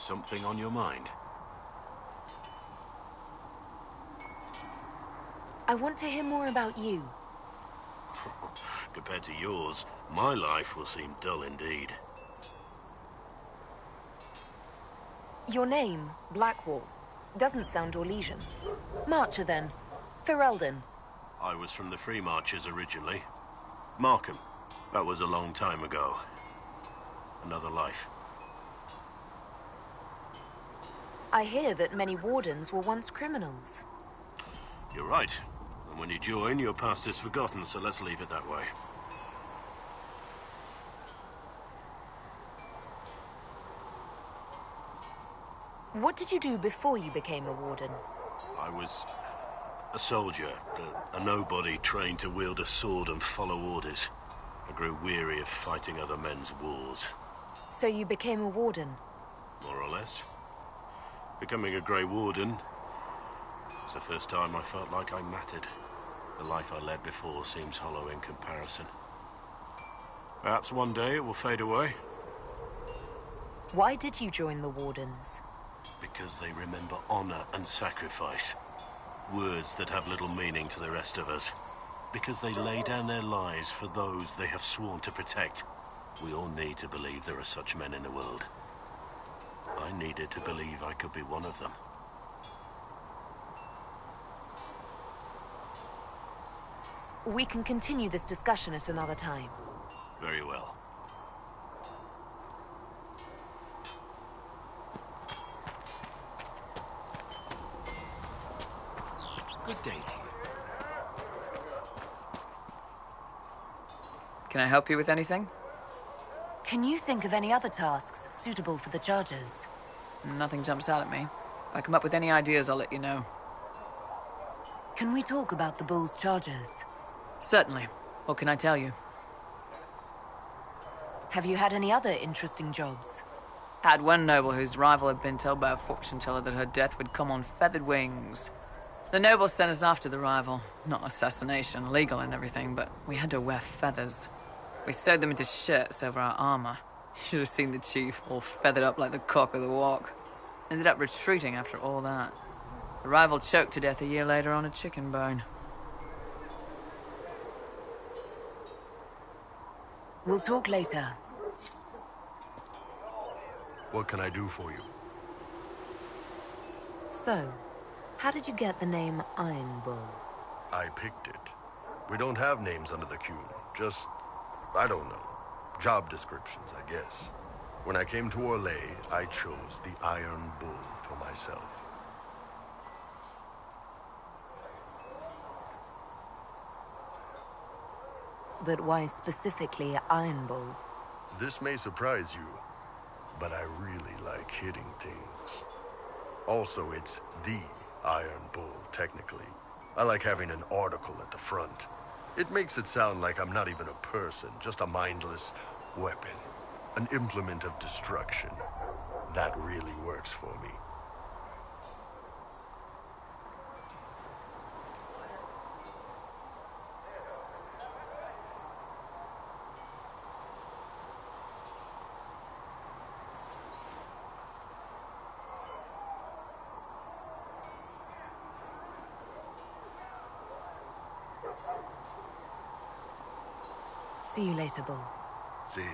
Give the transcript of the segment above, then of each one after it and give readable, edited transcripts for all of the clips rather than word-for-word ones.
Something on your mind? I want to hear more about you. Compared to yours, my life will seem dull indeed. Your name, Blackwall, doesn't sound Orlesian. Marcher, then. Ferelden. I was from the Free Marchers originally. Markham. That was a long time ago. Another life. I hear that many wardens were once criminals. You're right. And when you join, your past is forgotten, so let's leave it that way. What did you do before you became a warden? I was a soldier, a nobody trained to wield a sword and follow orders. I grew weary of fighting other men's wars. So you became a warden? More or less. Becoming a Grey Warden was the first time I felt like I mattered. The life I led before seems hollow in comparison. Perhaps one day it will fade away. Why did you join the Wardens? Because they remember honor and sacrifice. Words that have little meaning to the rest of us. Because they lay down their lives for those they have sworn to protect. We all need to believe there are such men in the world. I needed to believe I could be one of them. We can continue this discussion at another time. Very well. Good day to you. Can I help you with anything? Can you think of any other tasks suitable for the Chargers? Nothing jumps out at me. If I come up with any ideas, I'll let you know. Can we talk about the Bull's Chargers? Certainly. What can I tell you? Have you had any other interesting jobs? Had one noble whose rival had been told by a fortune teller that her death would come on feathered wings. The noble sent us after the rival. Not assassination, legal and everything, but we had to wear feathers. We sewed them into shirts over our armor. Should have seen the chief, all feathered up like the cock of the walk. Ended up retreating after all that. The rival choked to death a year later on a chicken bone. We'll talk later. What can I do for you? So, how did you get the name Iron Bull? I picked it. We don't have names under the queue. Just, I don't know. Job descriptions, I guess. When I came to Orlais, I chose the Iron Bull for myself. But why specifically Iron Bull? This may surprise you, but I really like hitting things. Also, it's the Iron Bull, technically. I like having an article at the front. It makes it sound like I'm not even a person, just a mindless weapon. An implement of destruction. That really works for me. See you later, Bull. See ya.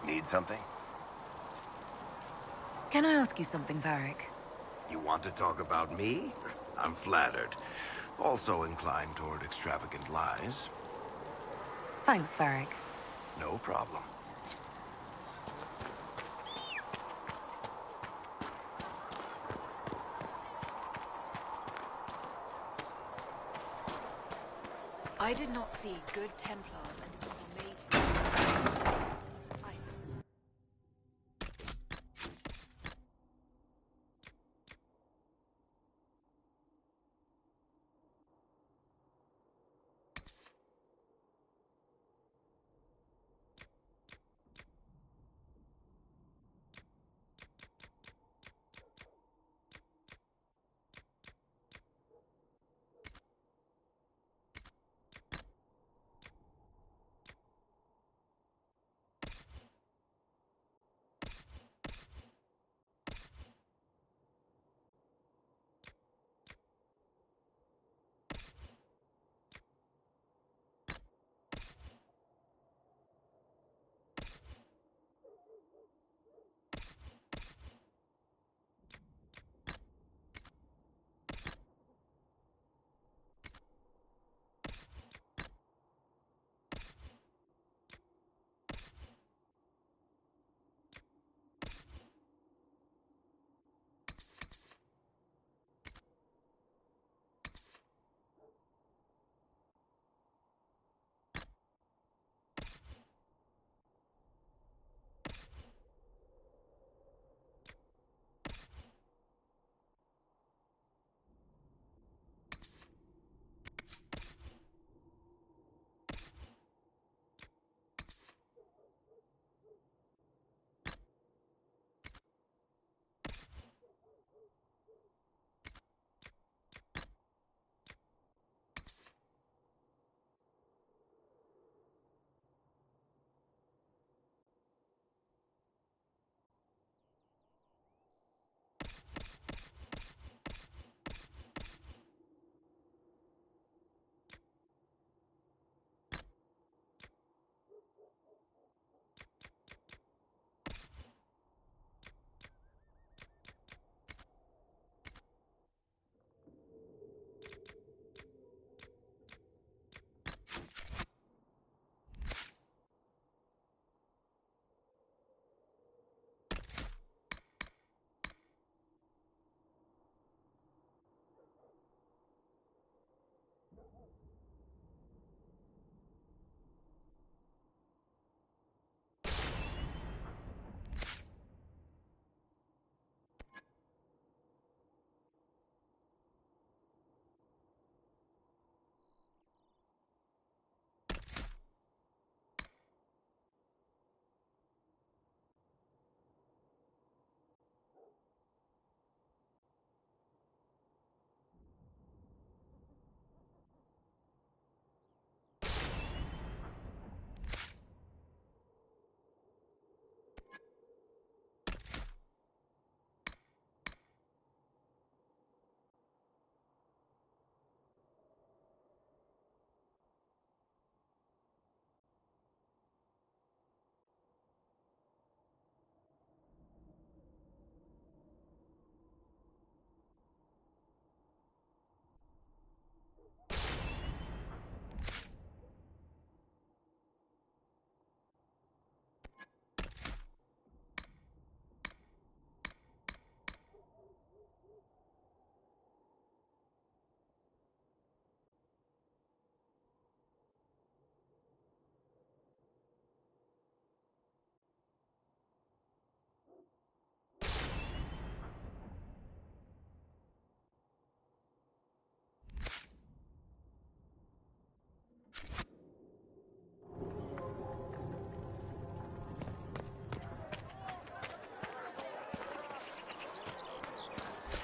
Need something? Can I ask you something, Varric? You want to talk about me? I'm flattered. Also inclined toward extravagant lies. Thanks, Varric. No problem. I did not see good Templars and evil mages.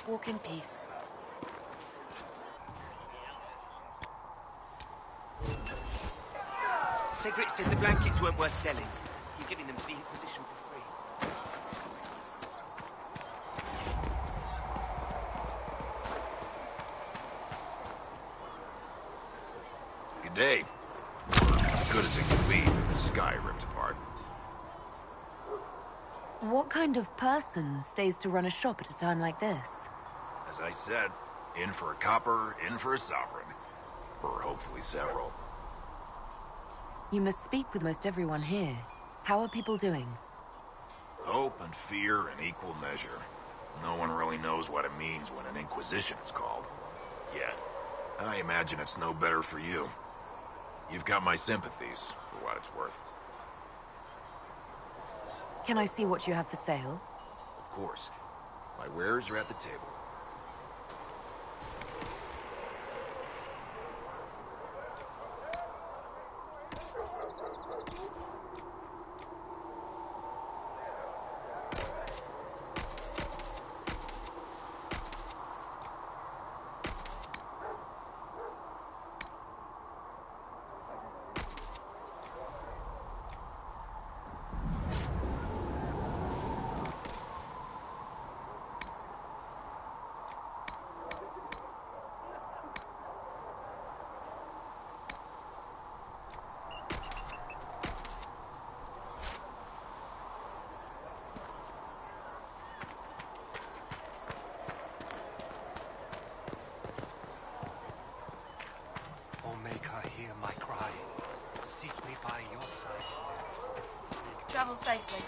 I walk in peace. Cedric said the blankets weren't worth selling. He's giving them to the Inquisition for free. Good day. As good as it can be, with the sky ripped apart. What kind of person stays to run a shop at a time like this? As I said, in for a copper, in for a sovereign. Or hopefully several. You must speak with most everyone here. How are people doing? Hope and fear in equal measure. No one really knows what it means when an Inquisition is called. Yet. I imagine it's no better for you. You've got my sympathies, for what it's worth. Can I see what you have for sale? Of course. My wares are at the table. Hear my cry. Seek me by your side. Travel safely.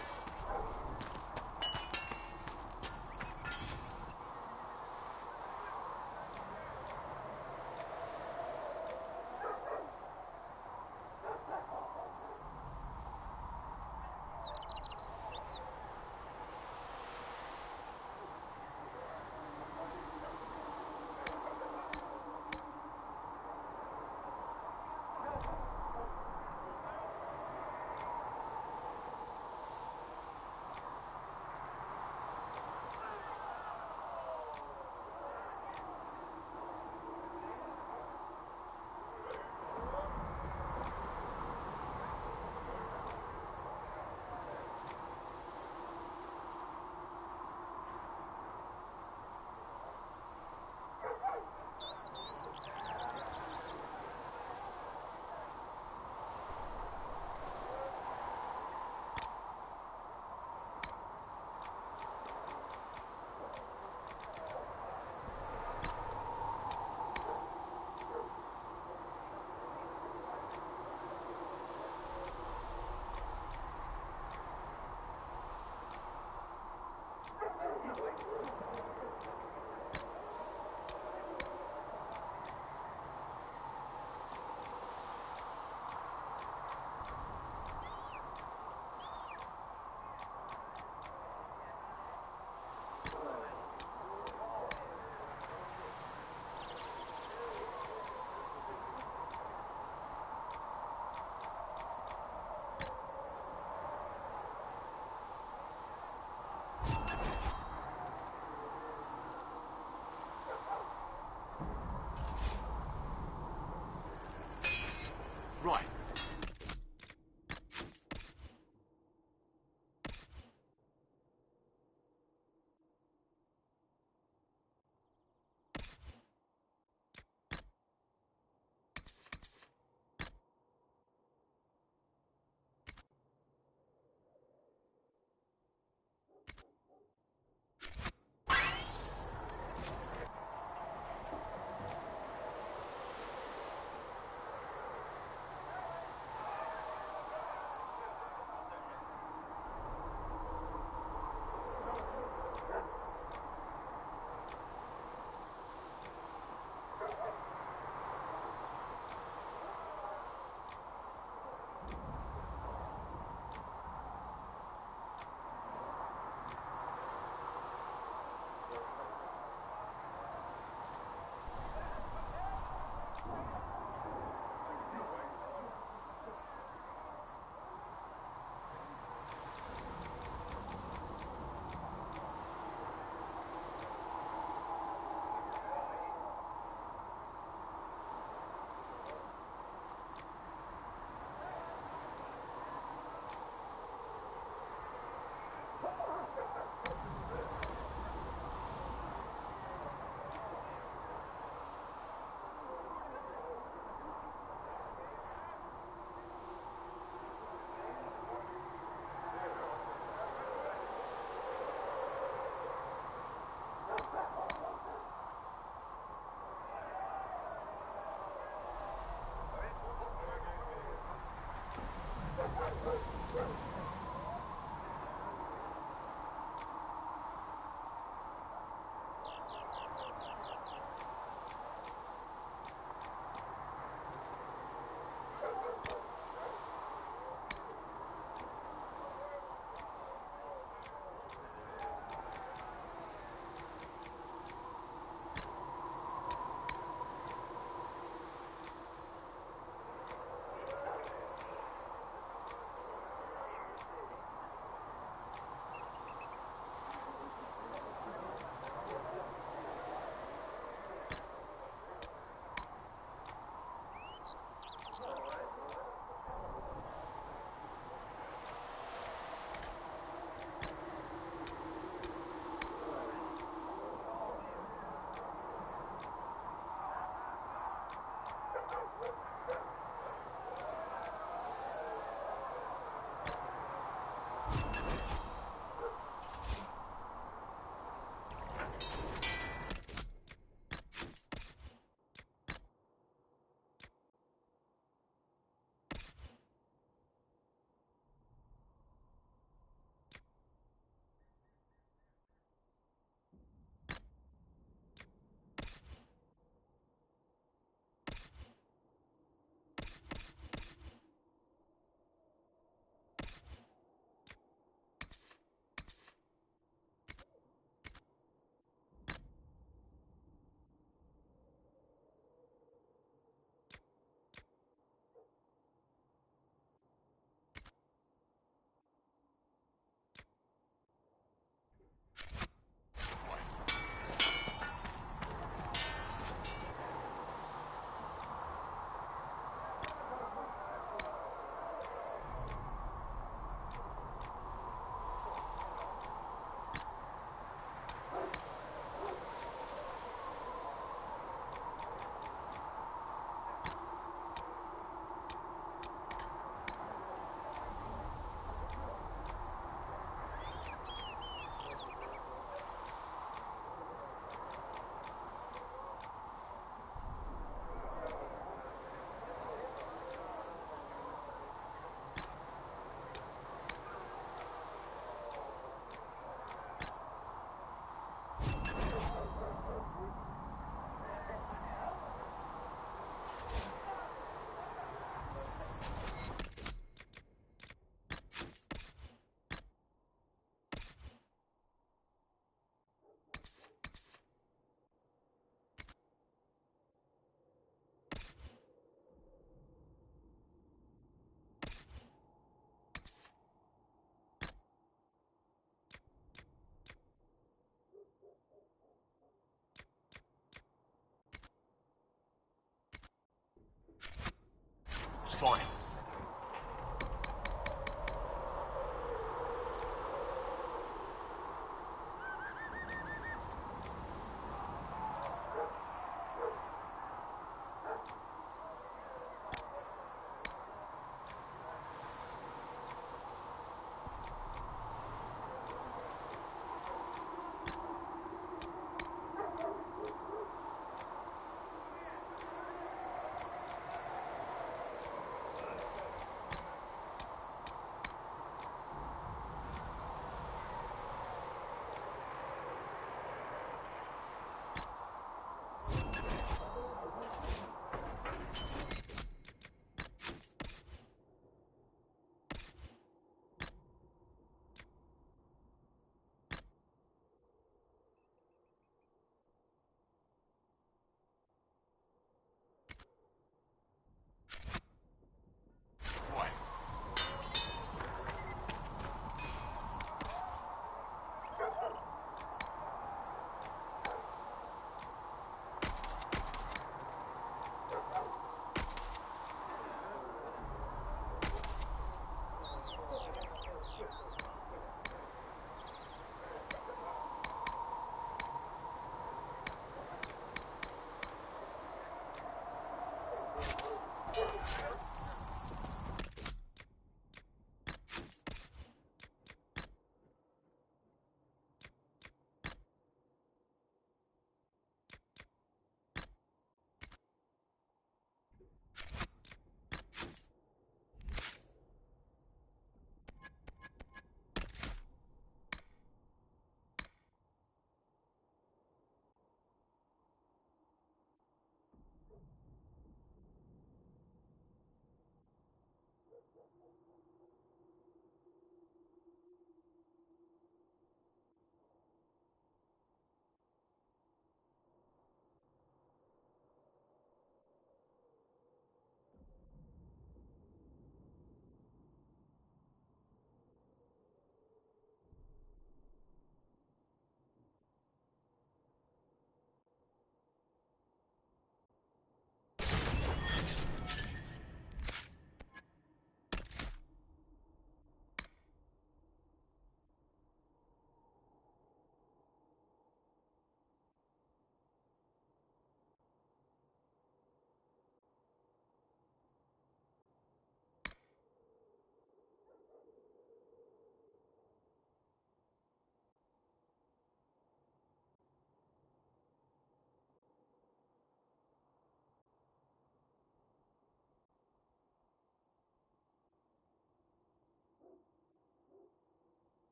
Fine.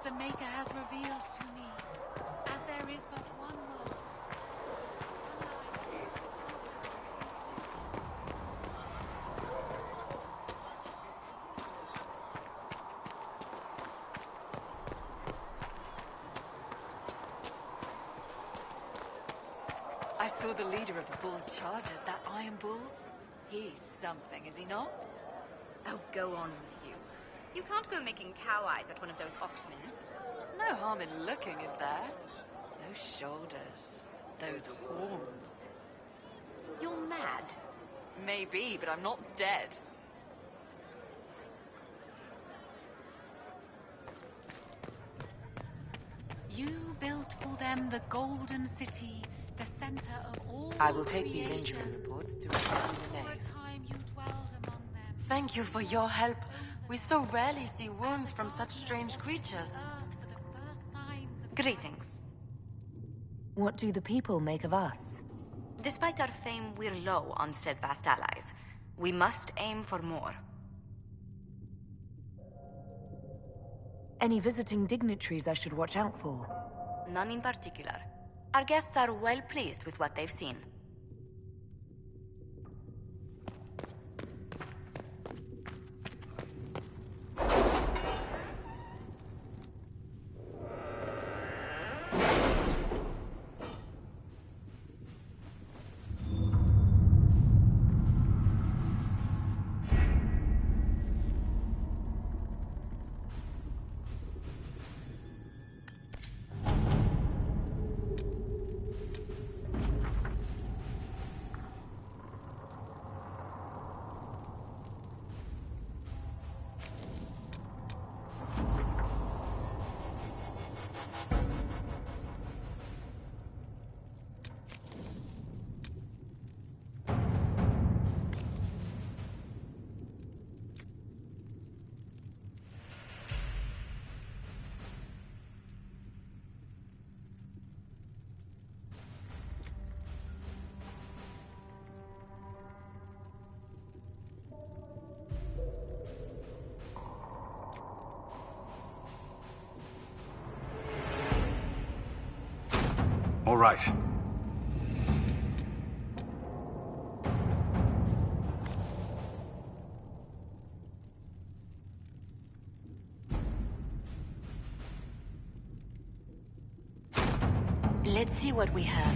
the Maker has revealed to me, as there is but one world. I saw the leader of the Bull's chargers, that Iron Bull. He's something, is he not? Oh, go on with you. You can't go making cow eyes at one of those Oxmen. No harm in looking, is there? Those shoulders. Those horns. You're mad. Maybe, but I'm not dead. You built for them the Golden City, the center of all I will take these creation. injury reports to return to the For a nave. time you dwelled among them. Thank you for your help. We so rarely see wounds from such strange creatures. Greetings. What do the people make of us? Despite our fame, we're low on steadfast allies. We must aim for more. Any visiting dignitaries I should watch out for? None in particular. Our guests are well pleased with what they've seen. All right. Let's see what we have.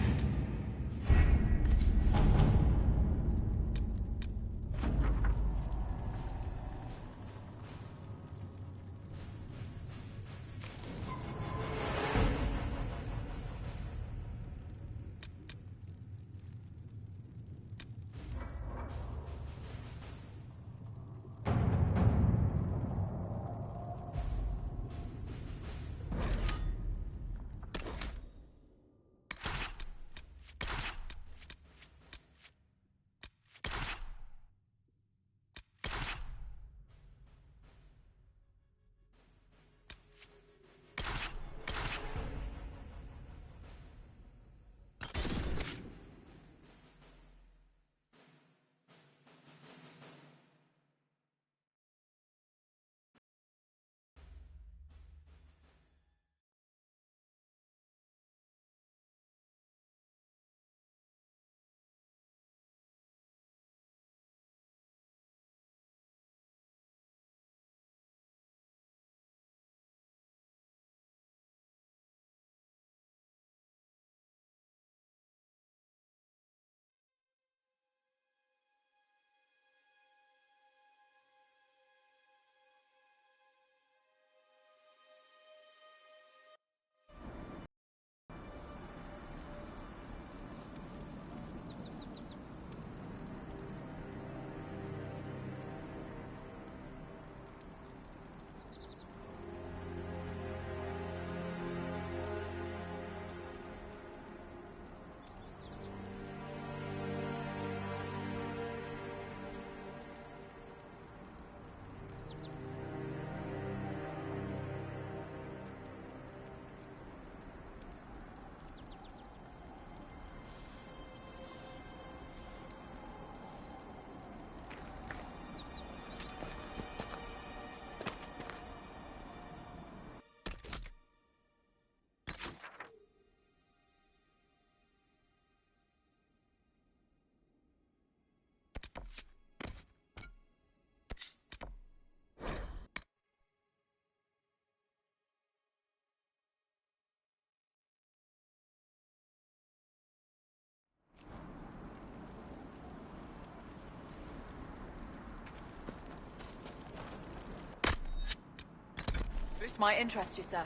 This might interest you, sir.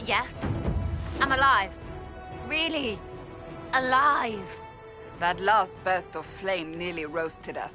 Yes? I'm alive. Really? Alive. That last burst of flame nearly roasted us.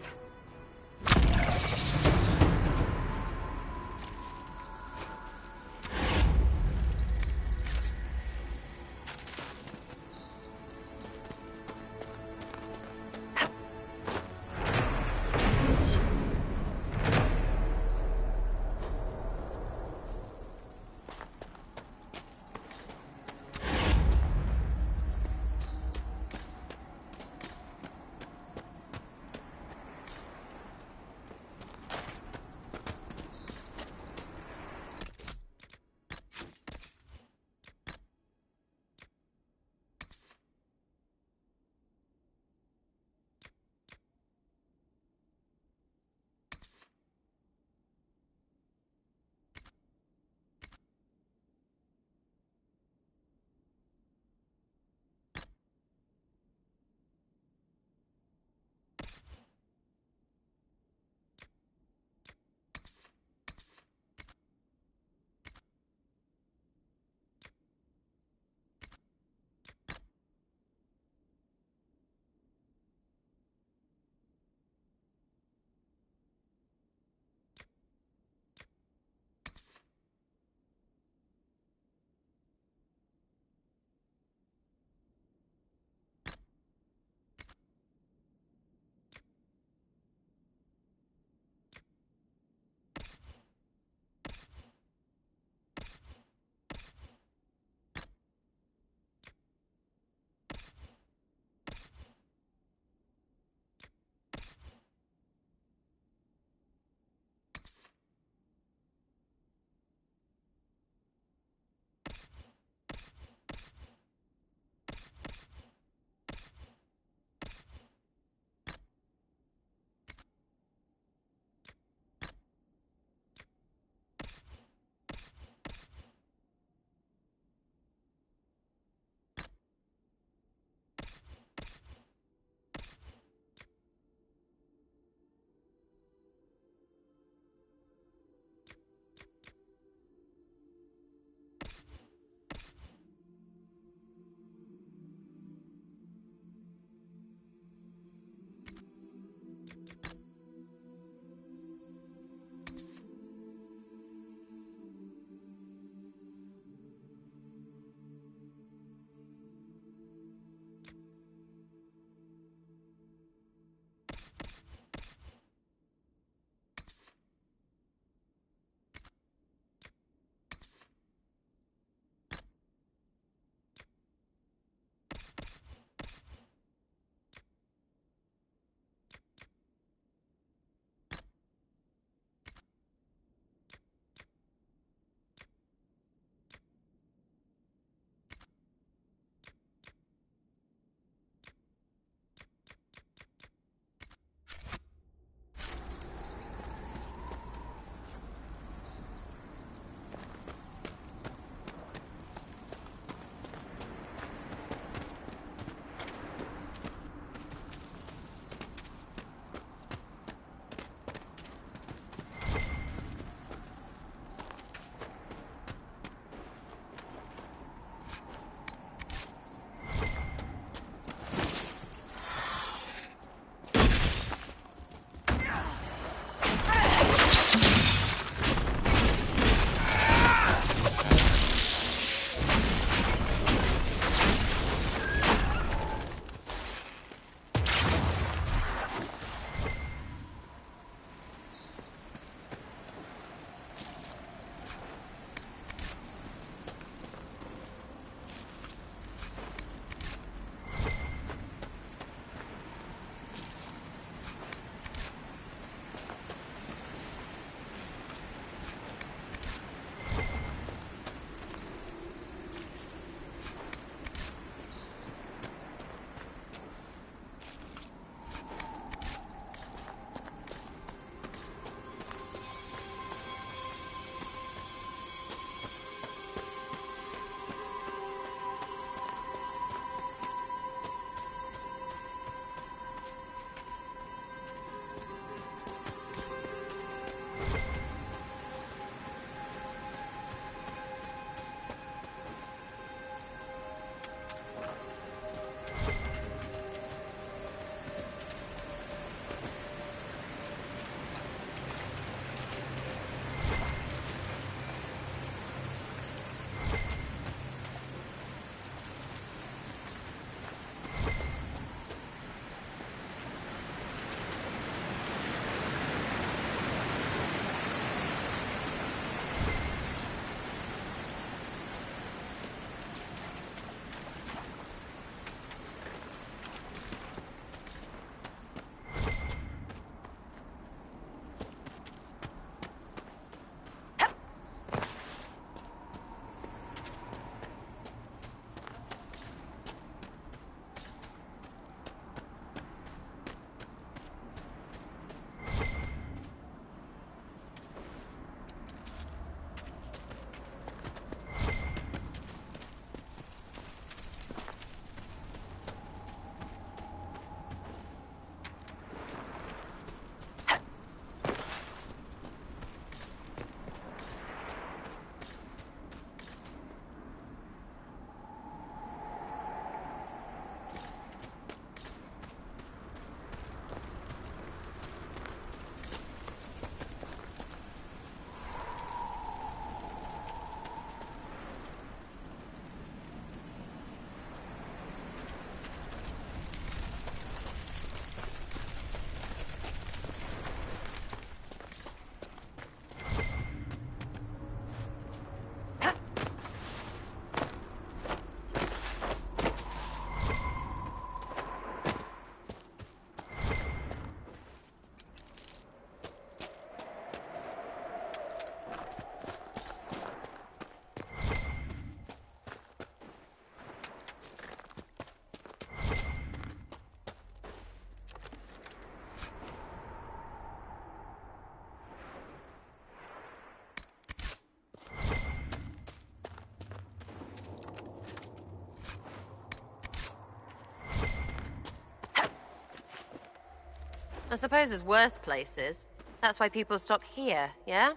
I suppose there's worse places. That's why people stop here, yeah?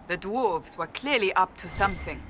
The dwarves were clearly up to something.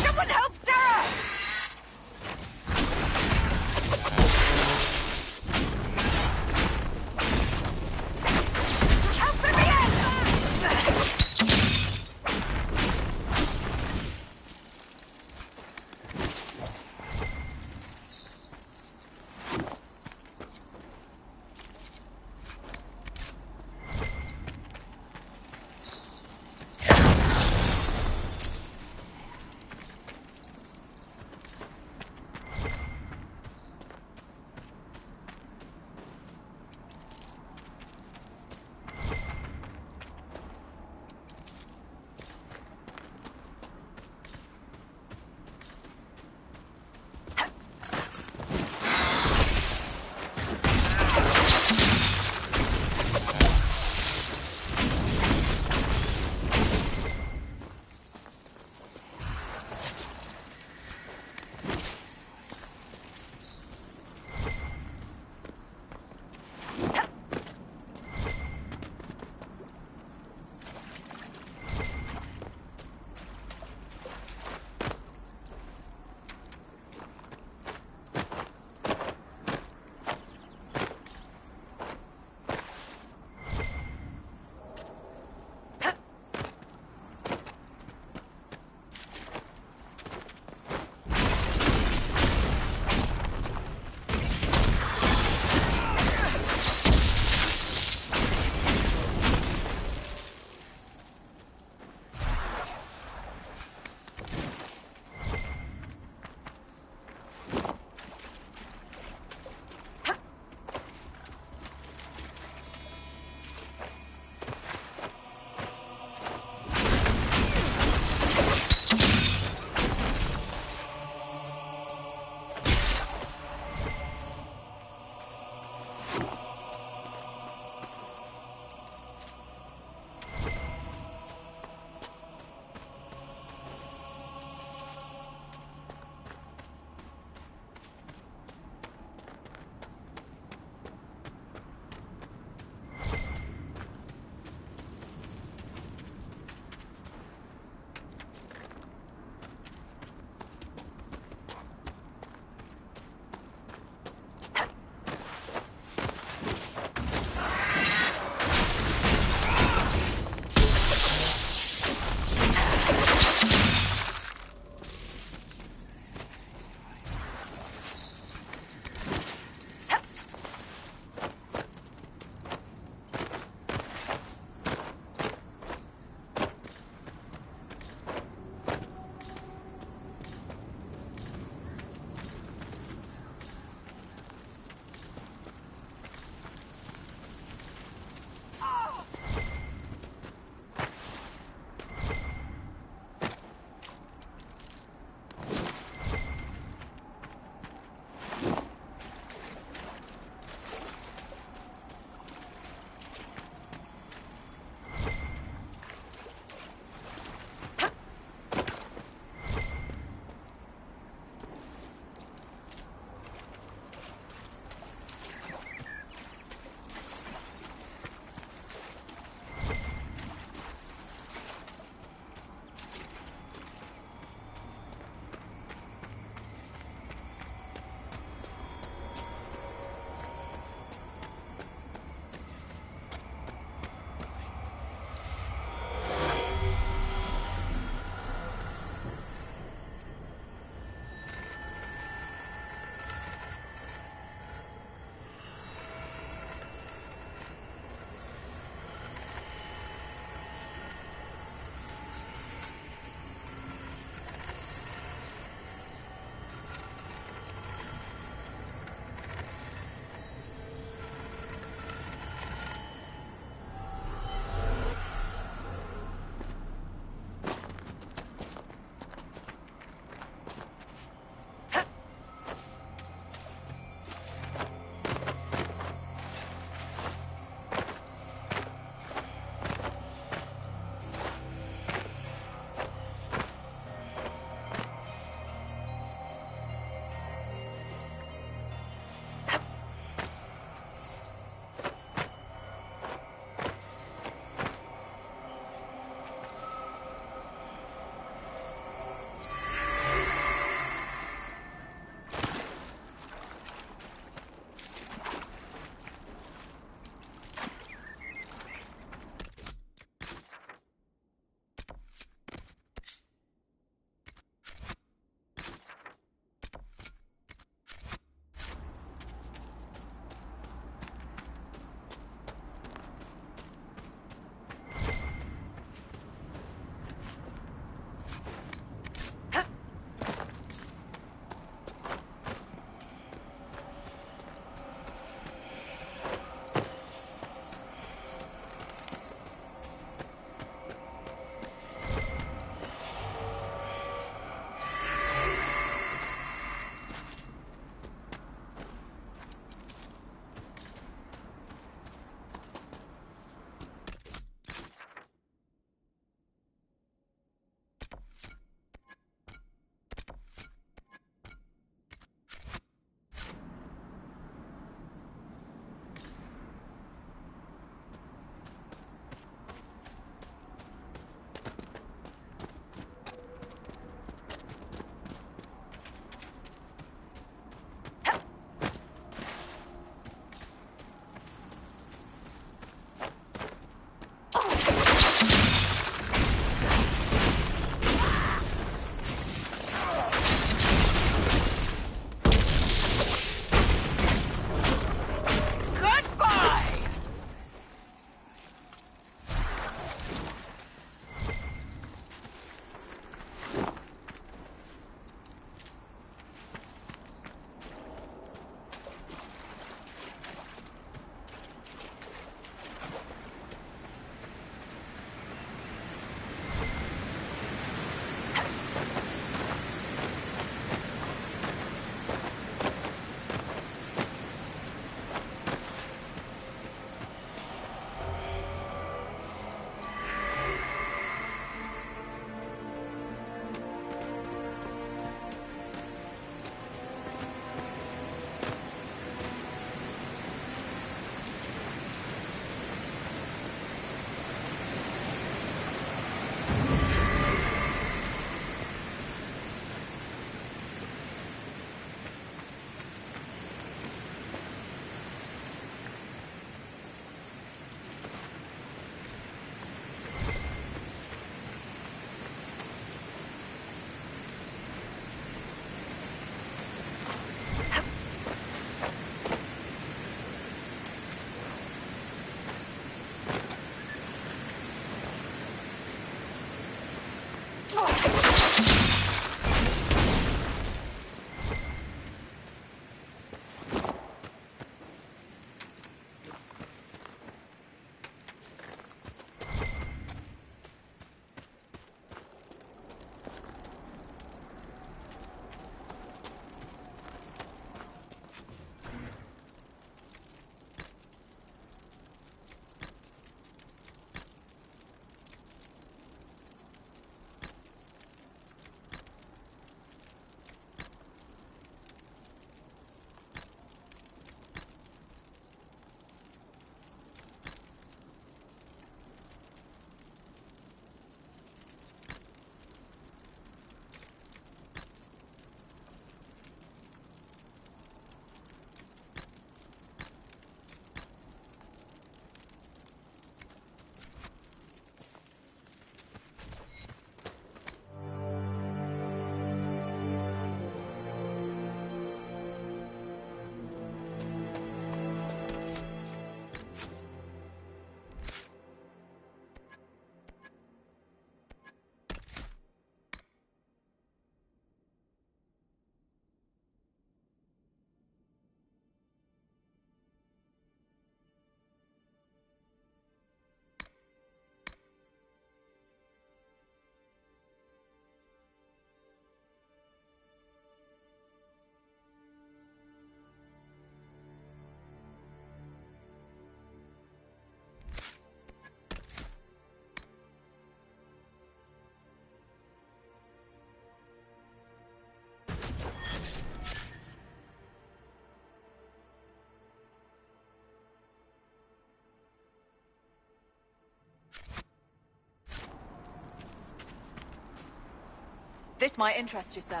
This might interest you, sir.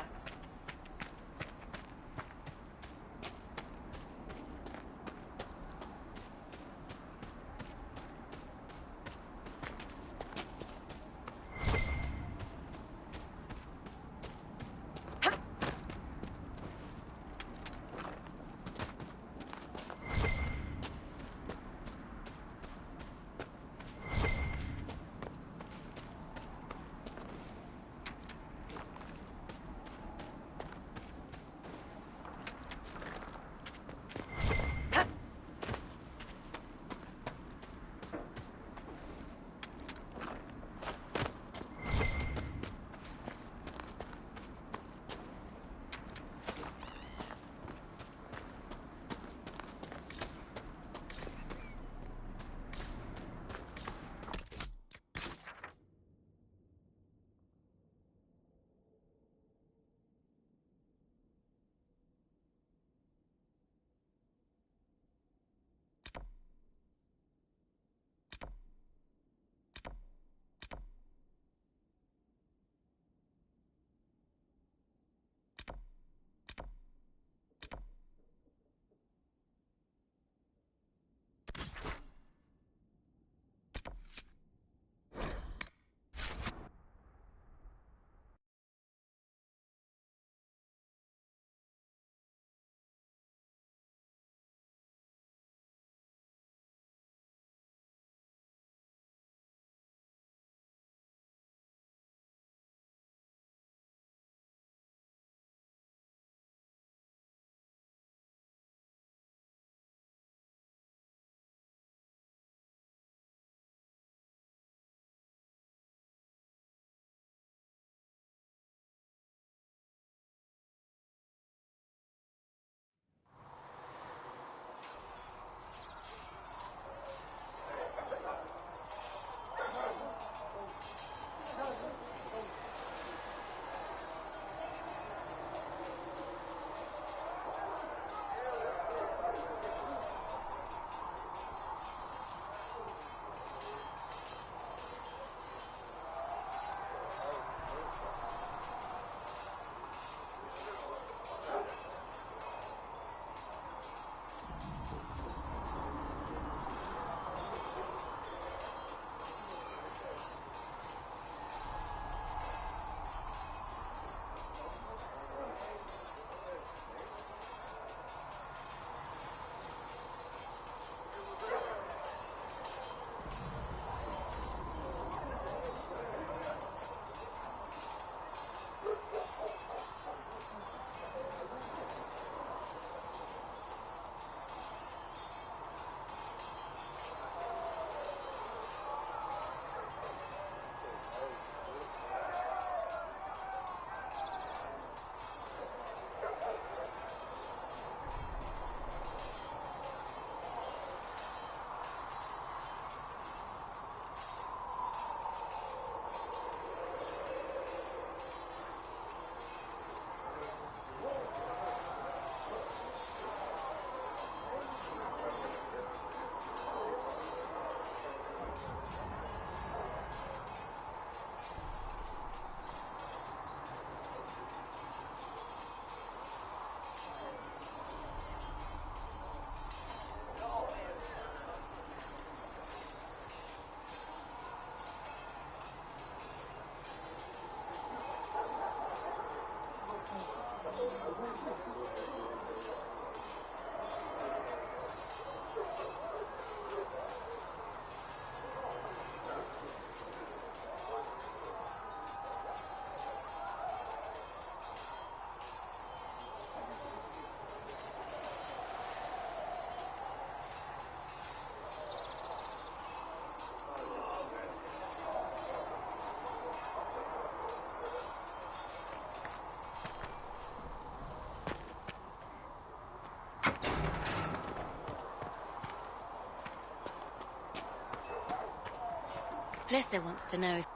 Blesser wants to know if...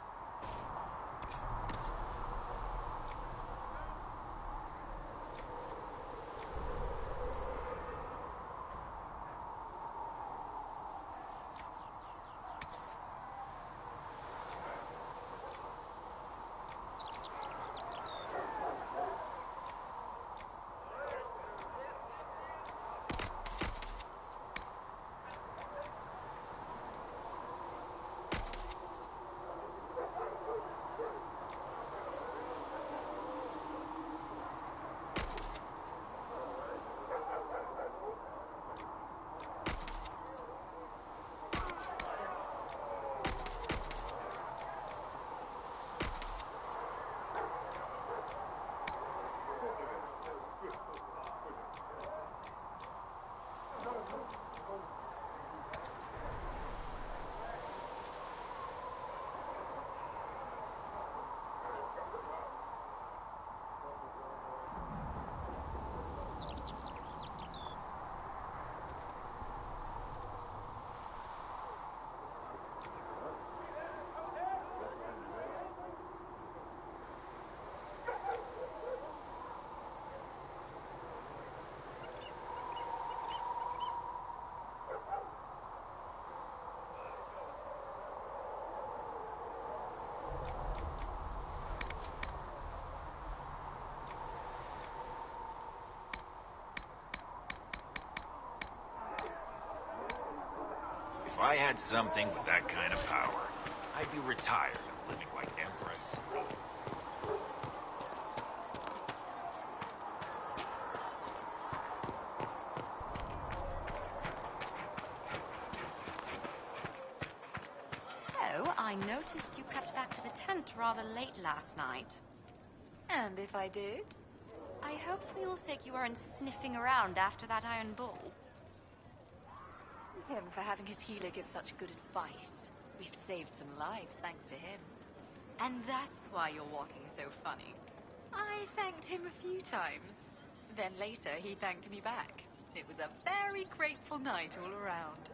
If I had something with that kind of power, I'd be retired and living like Empress. So, I noticed you crept back to the tent rather late last night. And if I did, I hope for your sake you weren't sniffing around after that iron bull. Him for having his healer give such good advice. We've saved some lives thanks to him. And that's why you're walking so funny. I thanked him a few times. Then later he thanked me back. It was a very grateful night all around.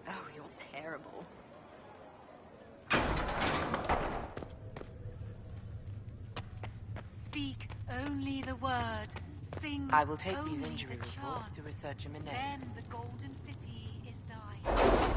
Oh, you're terrible. Speak only the word. Sing I will take only these injury the reports chant. to research him in name. Then the Golden City is thine.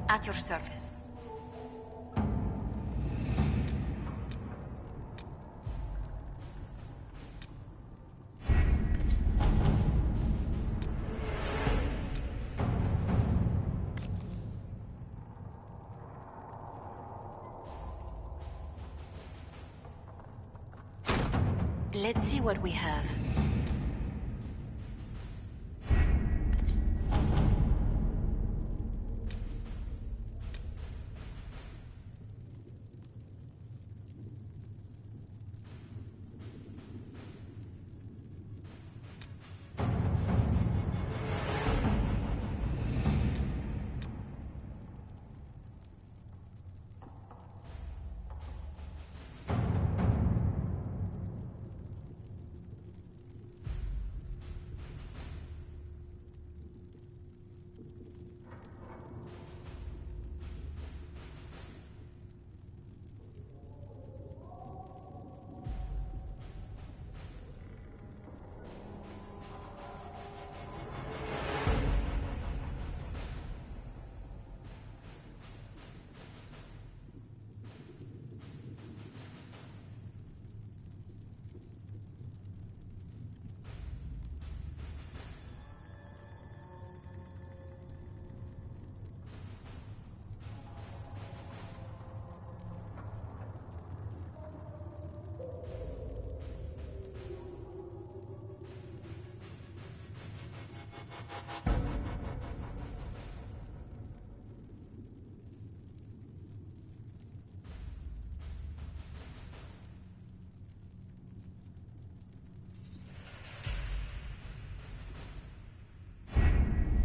At your service. Let's see what we have.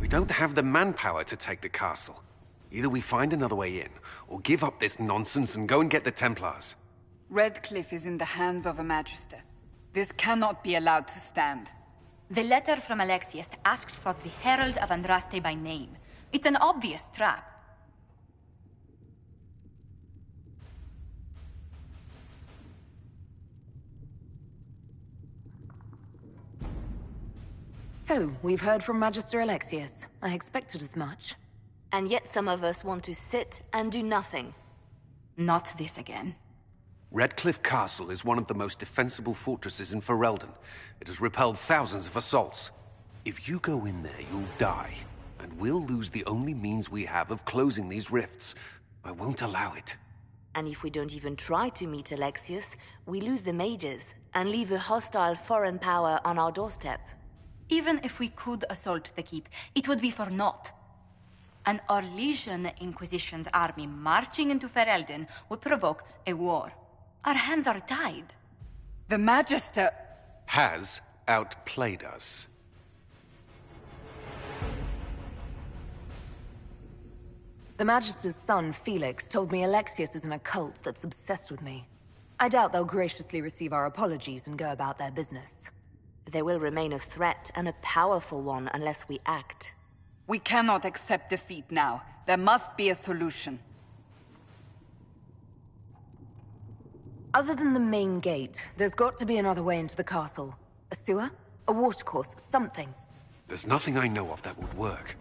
We don't have the manpower to take the castle. Either we find another way in, or give up this nonsense and go and get the Templars. Redcliffe is in the hands of a Magister. This cannot be allowed to stand. The letter from Alexius asked for the Herald of Andraste by name. It's an obvious trap. So, we've heard from Magister Alexius. I expected as much. And yet some of us want to sit and do nothing. Not this again. Redcliffe Castle is one of the most defensible fortresses in Ferelden. It has repelled thousands of assaults. If you go in there, you'll die. And we'll lose the only means we have of closing these rifts. I won't allow it. And if we don't even try to meet Alexius, we lose the mages and leave a hostile foreign power on our doorstep. Even if we could assault the keep, it would be for naught. An Orlesian Inquisition's army marching into Ferelden would provoke a war. Our hands are tied. The Magister has outplayed us. The Magister's son, Felix, told me Alexius is in a cult that's obsessed with me. I doubt they'll graciously receive our apologies and go about their business. They will remain a threat, and a powerful one, unless we act. We cannot accept defeat now. There must be a solution. Other than the main gate, there's got to be another way into the castle. A sewer? A watercourse? Something. There's nothing I know of that would work.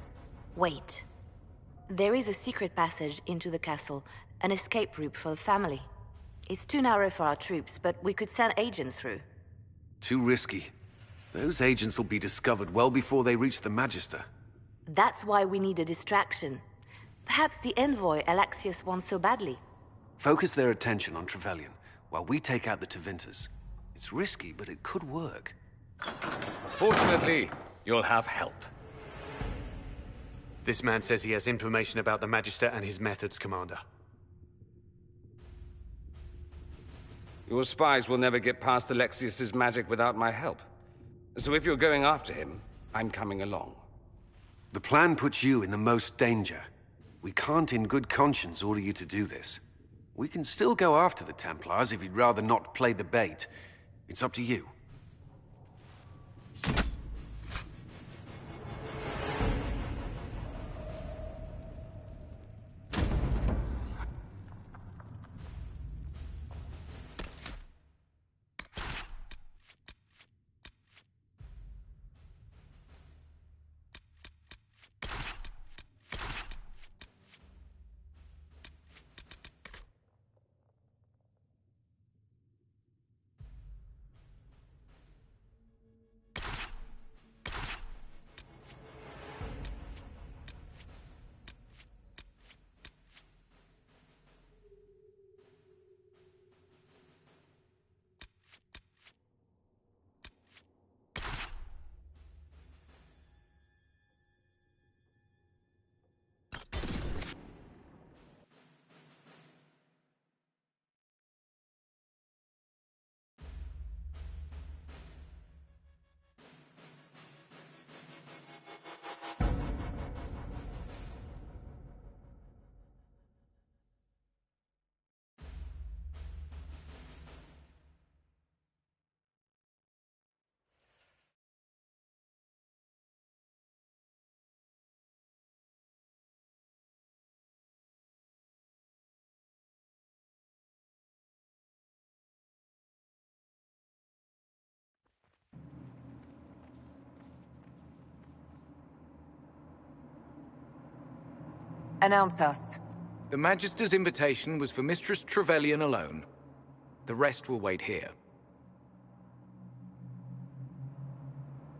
Wait. There is a secret passage into the castle, an escape route for the family. It's too narrow for our troops, but we could send agents through. Too risky. Those agents will be discovered well before they reach the Magister. That's why we need a distraction. Perhaps the envoy Alexius wants so badly. Focus their attention on Trevelyan, while we take out the Tevinters. It's risky, but it could work. Fortunately, you'll have help. This man says he has information about the Magister and his methods, Commander. Your spies will never get past Alexius's magic without my help. So if you're going after him, I'm coming along. The plan puts you in the most danger. We can't in good conscience order you to do this. We can still go after the Templars if you'd rather not play the bait. It's up to you. Announce us. The Magister's invitation was for Mistress Trevelyan alone. The rest will wait here.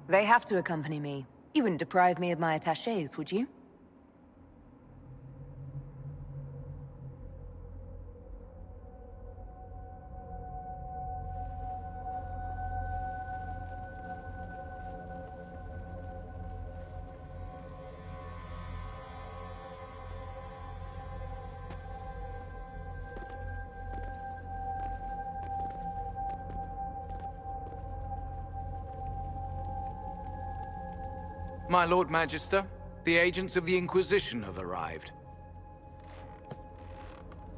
They have to accompany me. You wouldn't deprive me of my attachés, would you? My Lord Magister, The agents of the Inquisition have arrived.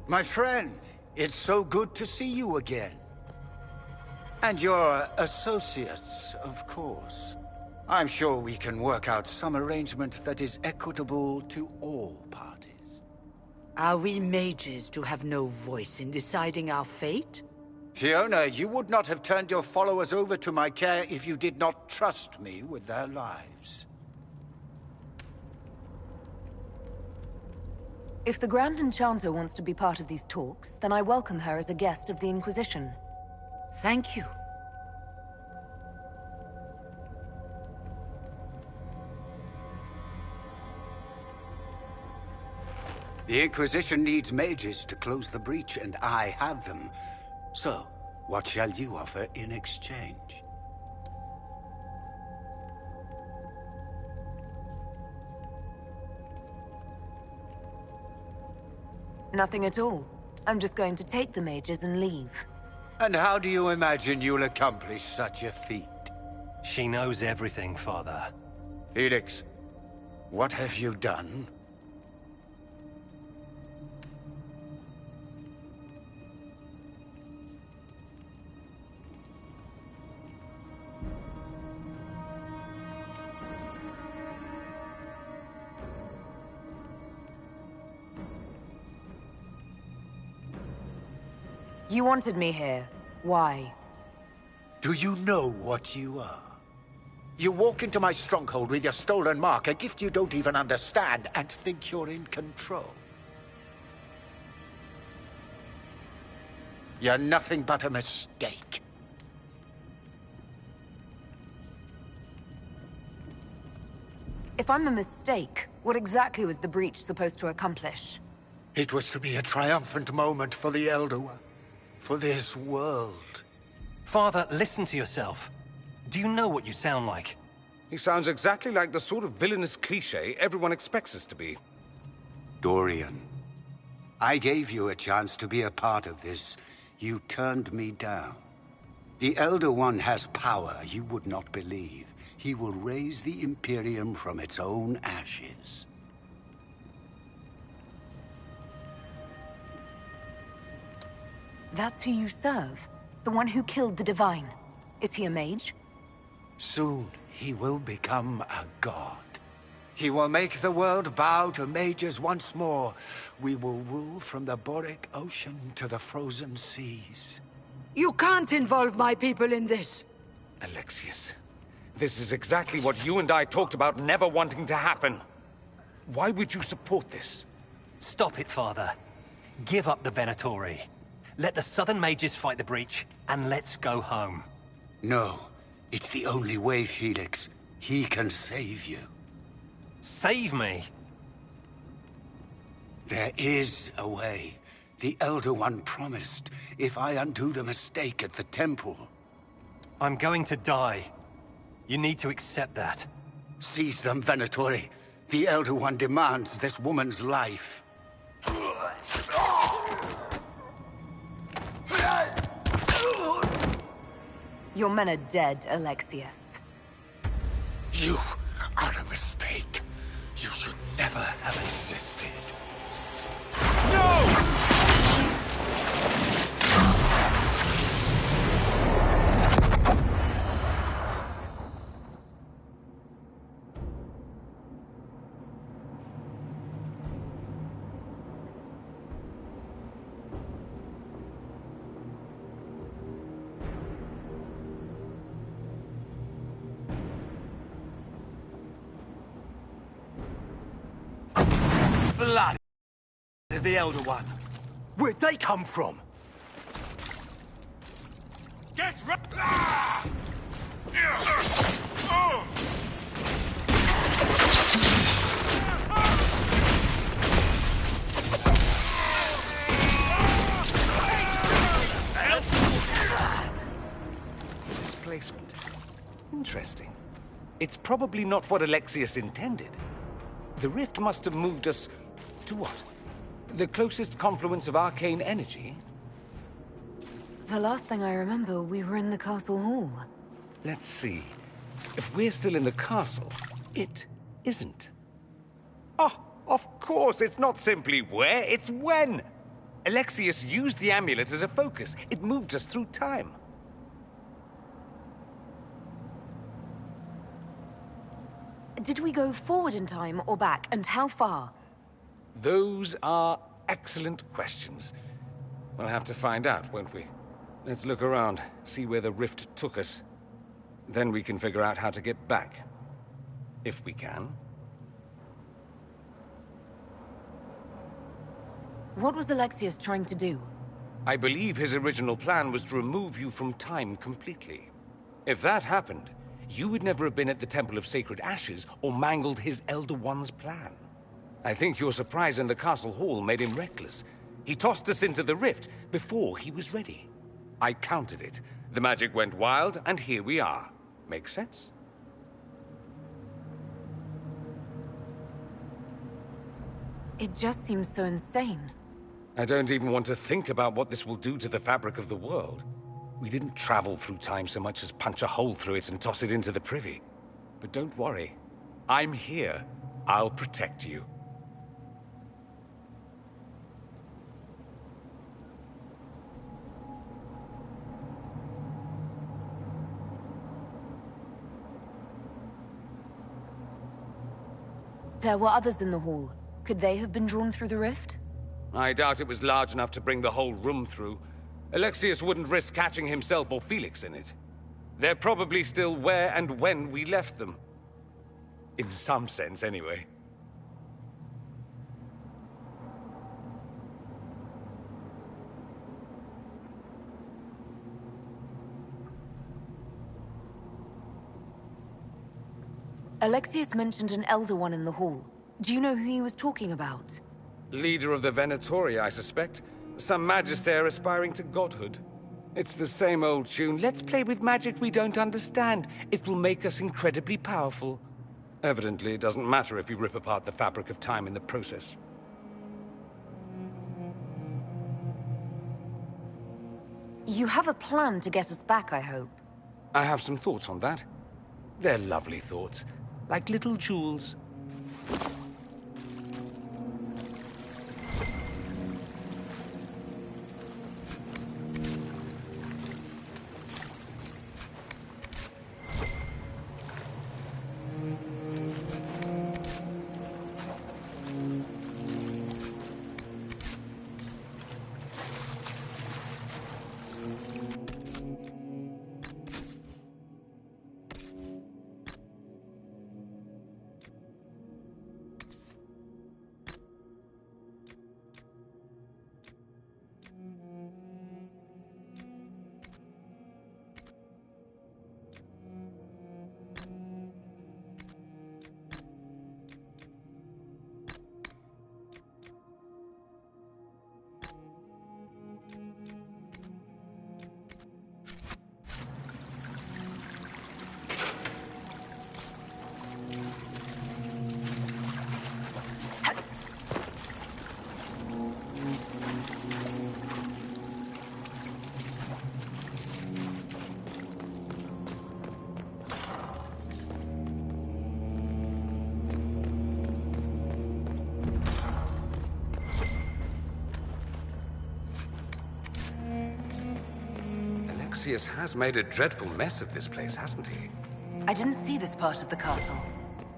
My friend, it's so good to see you again. And your associates, of course. I'm sure we can work out some arrangement that is equitable to all parties. Are we mages to have no voice in deciding our fate? Fiona, you would not have turned your followers over to my care if you did not trust me with their lives. If the Grand Enchanter wants to be part of these talks, then I welcome her as a guest of the Inquisition. Thank you. The Inquisition needs mages to close the breach, and I have them. So, what shall you offer in exchange? Nothing at all. I'm just going to take the mages and leave. And how do you imagine you'll accomplish such a feat? She knows everything, Father. Felix, what have you done? You wanted me here. Why? Do you know what you are? You walk into my stronghold with your stolen mark, a gift you don't even understand, and think you're in control. You're nothing but a mistake. If I'm a mistake, what exactly was the breach supposed to accomplish? It was to be a triumphant moment for the Elder One. For this world. Father, listen to yourself. Do you know what you sound like? He sounds exactly like the sort of villainous cliché everyone expects us to be. Dorian, I gave you a chance to be a part of this. You turned me down. The Elder One has power you would not believe. He will raise the Imperium from its own ashes. That's who you serve? The one who killed the Divine? Is he a mage? Soon, he will become a god. He will make the world bow to mages once more. We will rule from the Boric Ocean to the frozen seas. You can't involve my people in this. Alexius, this is exactly what you and I talked about never wanting to happen. Why would you support this? Stop it, Father. Give up the Venatori. Let the Southern Mages fight the breach, and let's go home. No. It's the only way, Felix. He can save you. Save me? There is a way. The Elder One promised, if I undo the mistake at the temple. I'm going to die. You need to accept that. Seize them, Venatori. The Elder One demands this woman's life. Your men are dead, Alexius. You are a mistake. You should never have existed. No! Blood of the Elder One. Where'd they come from? Get ready! Displacement. Interesting. It's probably not what Alexius intended. The rift must have moved us to what? The closest confluence of arcane energy? The last thing I remember, we were in the castle hall. Let's see. If we're still in the castle, it isn't. Oh, of course, it's not simply where, it's when. Alexius used the amulet as a focus. It moved us through time. Did we go forward in time or back, and how far? Those are excellent questions. We'll have to find out, won't we? Let's look around, see where the rift took us. Then we can figure out how to get back. If we can. What was Alexius trying to do? I believe his original plan was to remove you from time completely. If that happened, you would never have been at the Temple of Sacred Ashes or mangled his Elder One's plan. I think your surprise in the castle hall made him reckless. He tossed us into the rift before he was ready. I counted it. The magic went wild, and here we are. Make sense? It just seems so insane. I don't even want to think about what this will do to the fabric of the world. We didn't travel through time so much as punch a hole through it and toss it into the privy. But don't worry. I'm here. I'll protect you. There were others in the hall. Could they have been drawn through the rift? I doubt it was large enough to bring the whole room through. Alexius wouldn't risk catching himself or Felix in it. They're probably still where and when we left them. In some sense, anyway. Alexius mentioned an Elder One in the hall. Do you know who he was talking about? Leader of the Venatori, I suspect. Some magister aspiring to godhood. It's the same old tune. Let's play with magic we don't understand. It will make us incredibly powerful. Evidently, it doesn't matter if you rip apart the fabric of time in the process. You have a plan to get us back, I hope. I have some thoughts on that. They're lovely thoughts. Like little jewels. Alexius has made a dreadful mess of this place, hasn't he? I didn't see this part of the castle.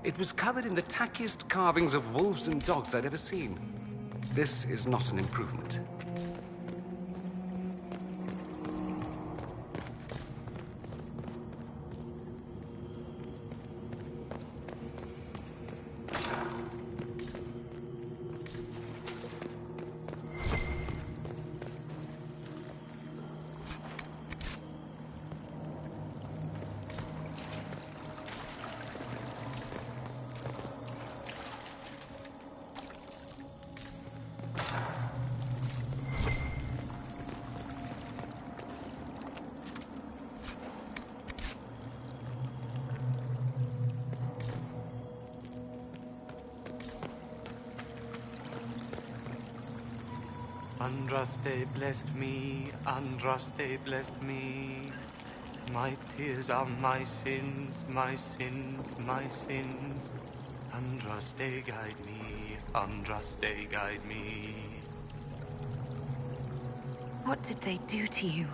It was covered in the tackiest carvings of wolves and dogs I'd ever seen. This is not an improvement. Andraste blessed me, Andraste blessed me. My tears are my sins, my sins, my sins. Andraste, guide me. Andraste, guide me. What did they do to you?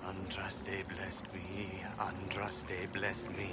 Andraste blessed me. Andraste blessed me.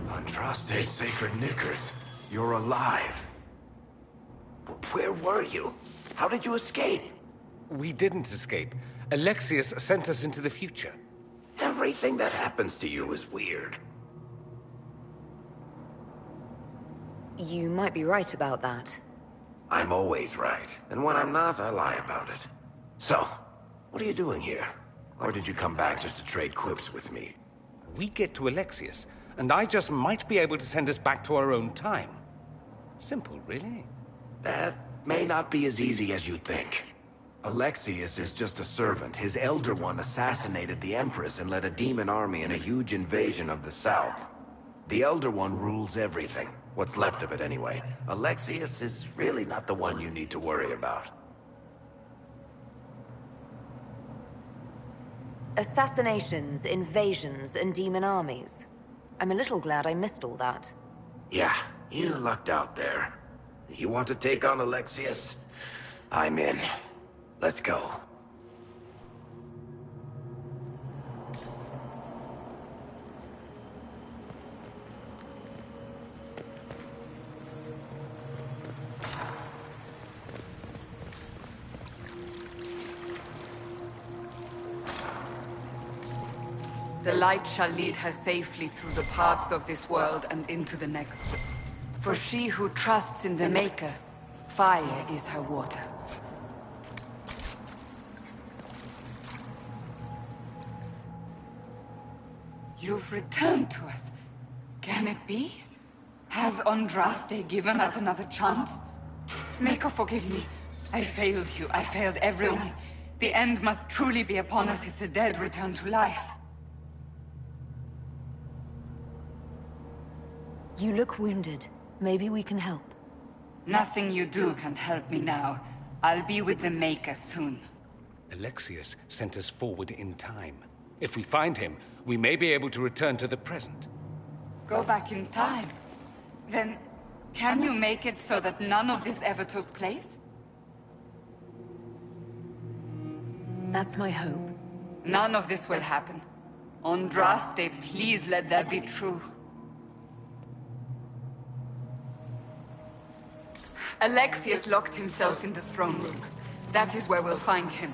Andraste, sacred knickers. You're alive. Where were you? How did you escape? We didn't escape. Alexius sent us into the future. Everything that happens to you is weird. You might be right about that. I'm always right. And when I'm not, I lie about it. So, what are you doing here? Or did you come back just to trade quips with me? We get to Alexius, and I just might be able to send us back to our own time. Simple, really. That may not be as easy as you think. Alexius is just a servant. His Elder One assassinated the Empress and led a demon army in a huge invasion of the South. The Elder One rules everything. What's left of it, anyway. Alexius is really not the one you need to worry about. Assassinations, invasions, and demon armies. I'm a little glad I missed all that. Yeah, you lucked out there. You want to take on Alexius? I'm in. Let's go. The light shall lead her safely through the paths of this world and into the next. For she who trusts in the Maker, fire is her water. You've returned to us. Can it be? Has Andraste given us another chance? Maker, forgive me. I failed you. I failed everyone. The end must truly be upon us if the dead return to life. You look wounded. Maybe we can help. Nothing you do can help me now. I'll be with the Maker soon. Alexius sent us forward in time. If we find him, we may be able to return to the present. Go back in time? Then, can you make it so that none of this ever took place? That's my hope. None of this will happen. Andraste, please let that be true. Alexius locked himself in the throne room. That is where we'll find him.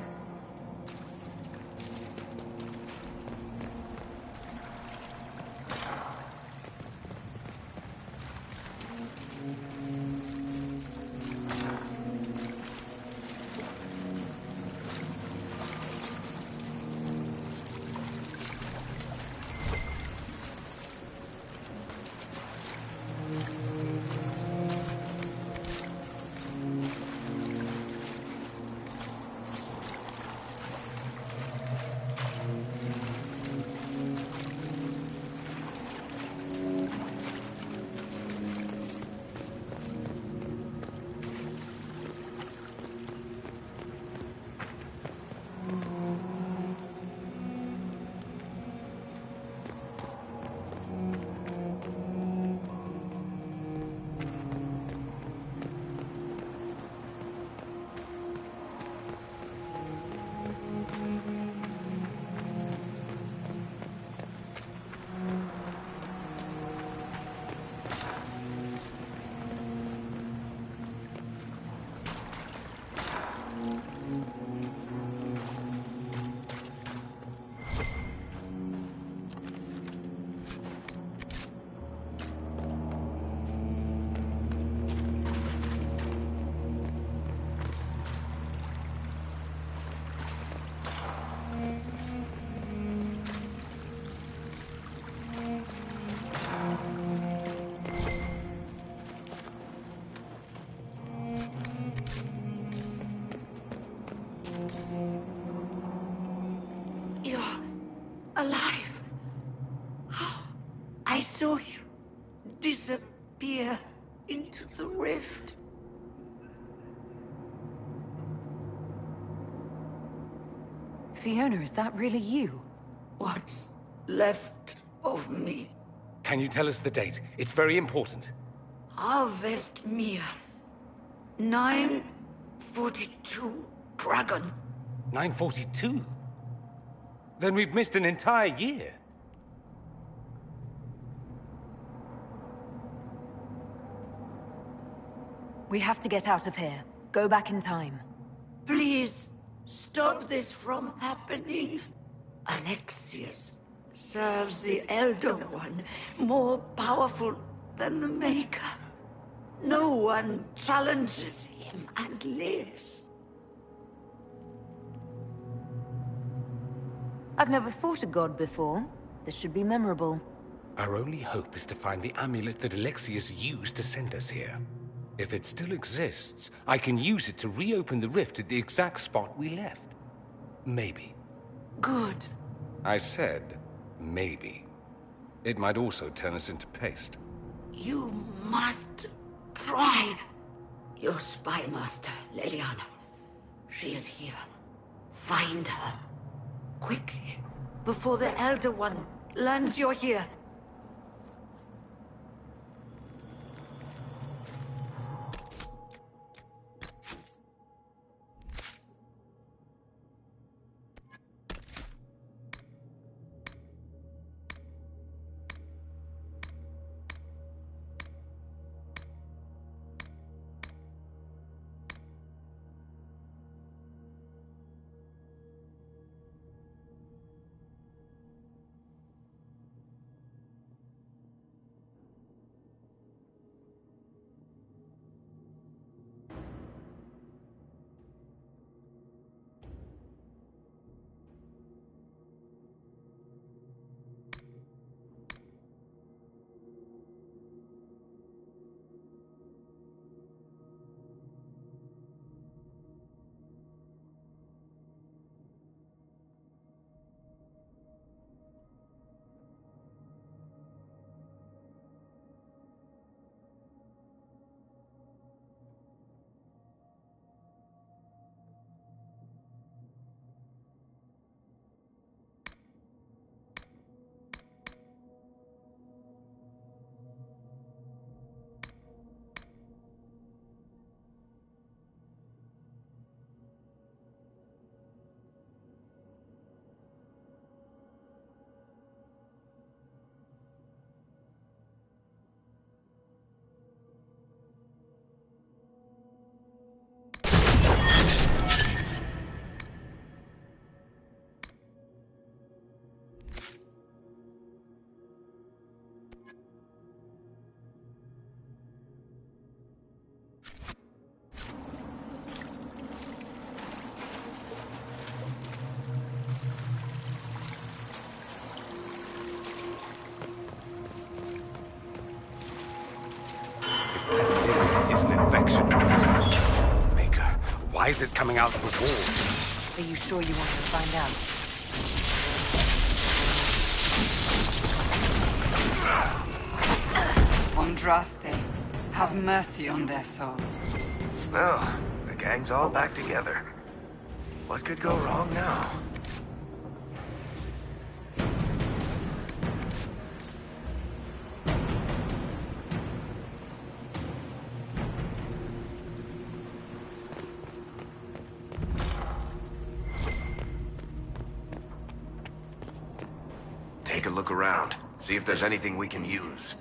You're alive. How? I saw you disappear into the rift. Fiona, is that really you? What's left of me? Can you tell us the date? It's very important. Harvest Mia. 942 Dragon. 942? Then we've missed an entire year. We have to get out of here. Go back in time. Please, stop this from happening. Alexius serves the Elder One, more powerful than the Maker. No one challenges him and lives. I've never fought a god before. This should be memorable. Our only hope is to find the amulet that Alexius used to send us here. If it still exists, I can use it to reopen the rift at the exact spot we left. Maybe. Good. I said, maybe. It might also turn us into paste. You must try. Your spy master, Leliana. She is here. Find her. Quickly. Before the Elder One learns you're here. Is an infection. Maker, why is it coming out of the wall? Are you sure you want to find out? Andraste, have mercy on their souls. Well, the gang's all back together. What could go wrong now? Take a look around. See if there's anything we can use.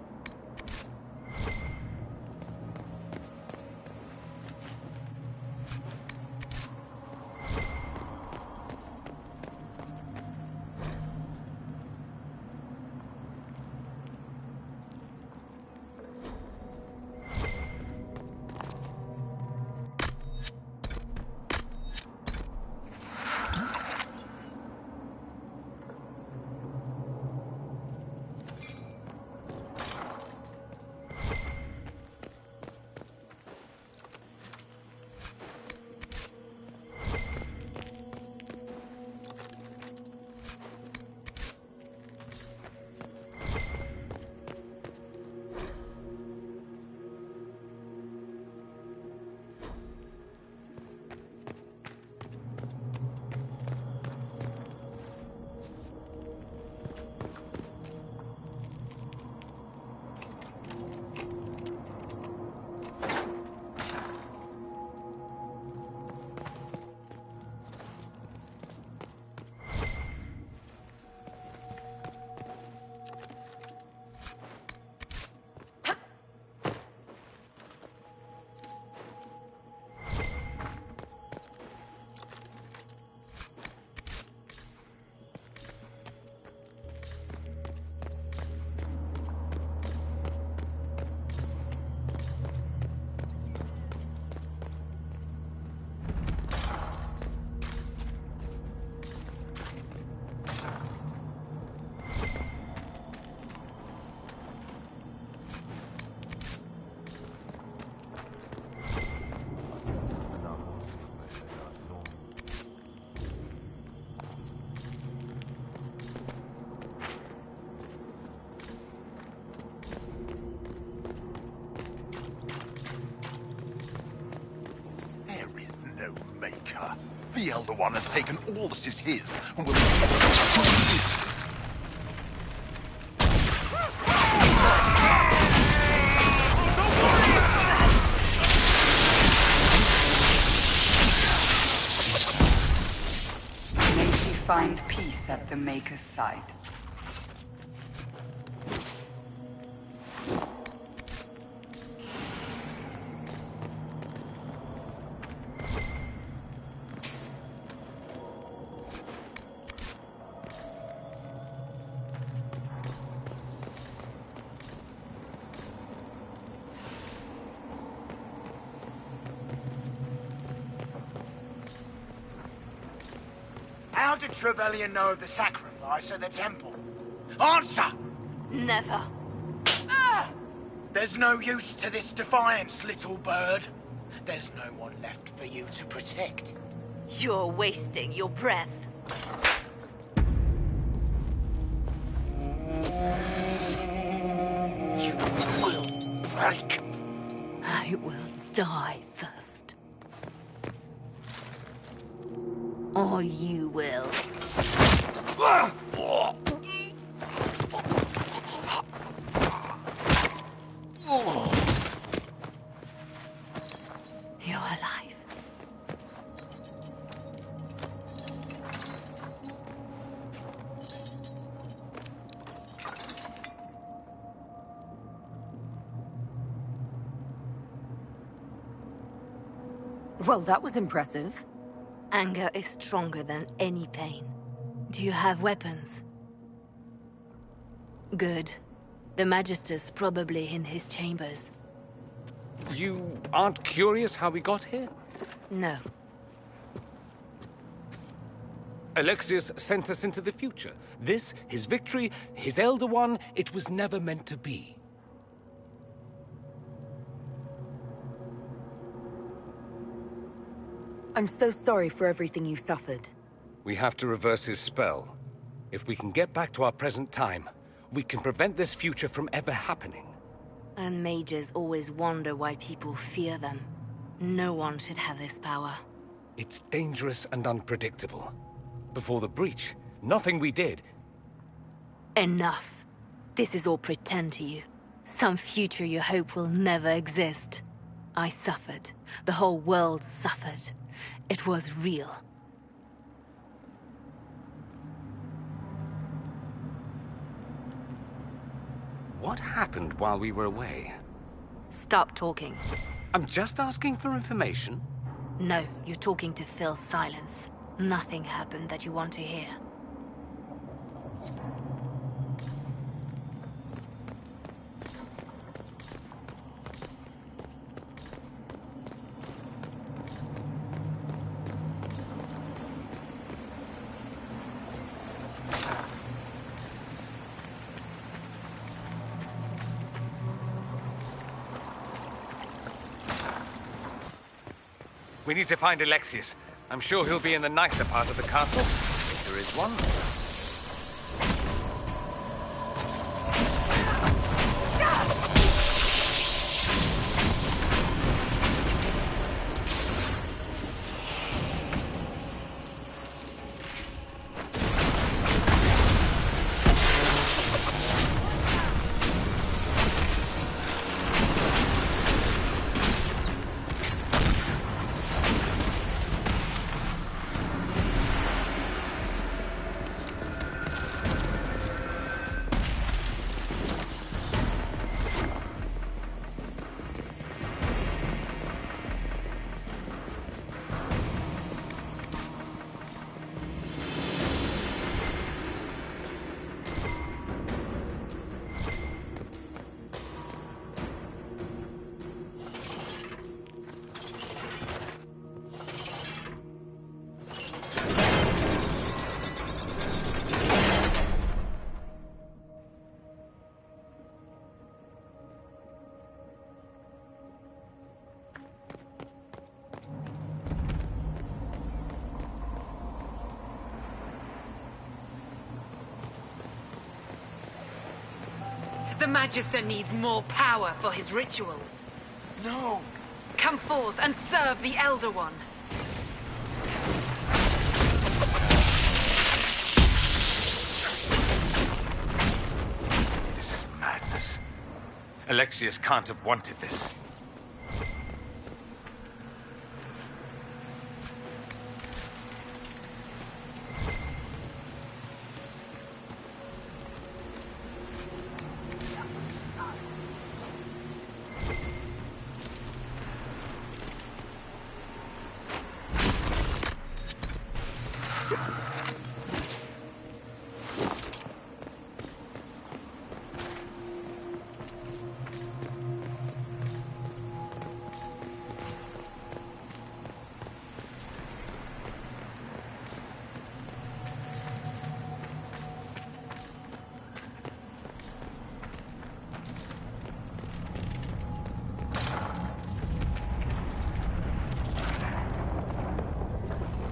her. The Elder One has taken all that is his, and will... May she find peace at the Maker's side. How did Trevelyan know of the sacrifice at the temple? Answer! Never. Ah! There's no use to this defiance, little bird. There's no one left for you to protect. You're wasting your breath. You will break. I will die first. Or you will. You're alive. Well, that was impressive. Anger is stronger than any pain. Do you have weapons? Good. The Magister's probably in his chambers. You aren't curious how we got here? No. Alexius sent us into the future. This, his victory, his Elder One, it was never meant to be. I'm so sorry for everything you suffered. We have to reverse his spell. If we can get back to our present time, we can prevent this future from ever happening. And mages always wonder why people fear them. No one should have this power. It's dangerous and unpredictable. Before the breach, nothing we did... Enough. This is all pretend to you. Some future you hope will never exist. I suffered. The whole world suffered. It was real. What happened while we were away? Stop talking. I'm just asking for information. No, you're talking to fill silence. Nothing happened that you want to hear. We need to find Alexius. I'm sure he'll be in the nicer part of the castle, if there is one. The Magister needs more power for his rituals. No! Come forth and serve the Elder One. Alexius can't have wanted this.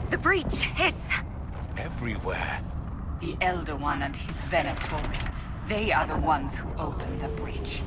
The breach, it's... Everywhere. The Elder One and his Venatori. They are the ones who opened the breach.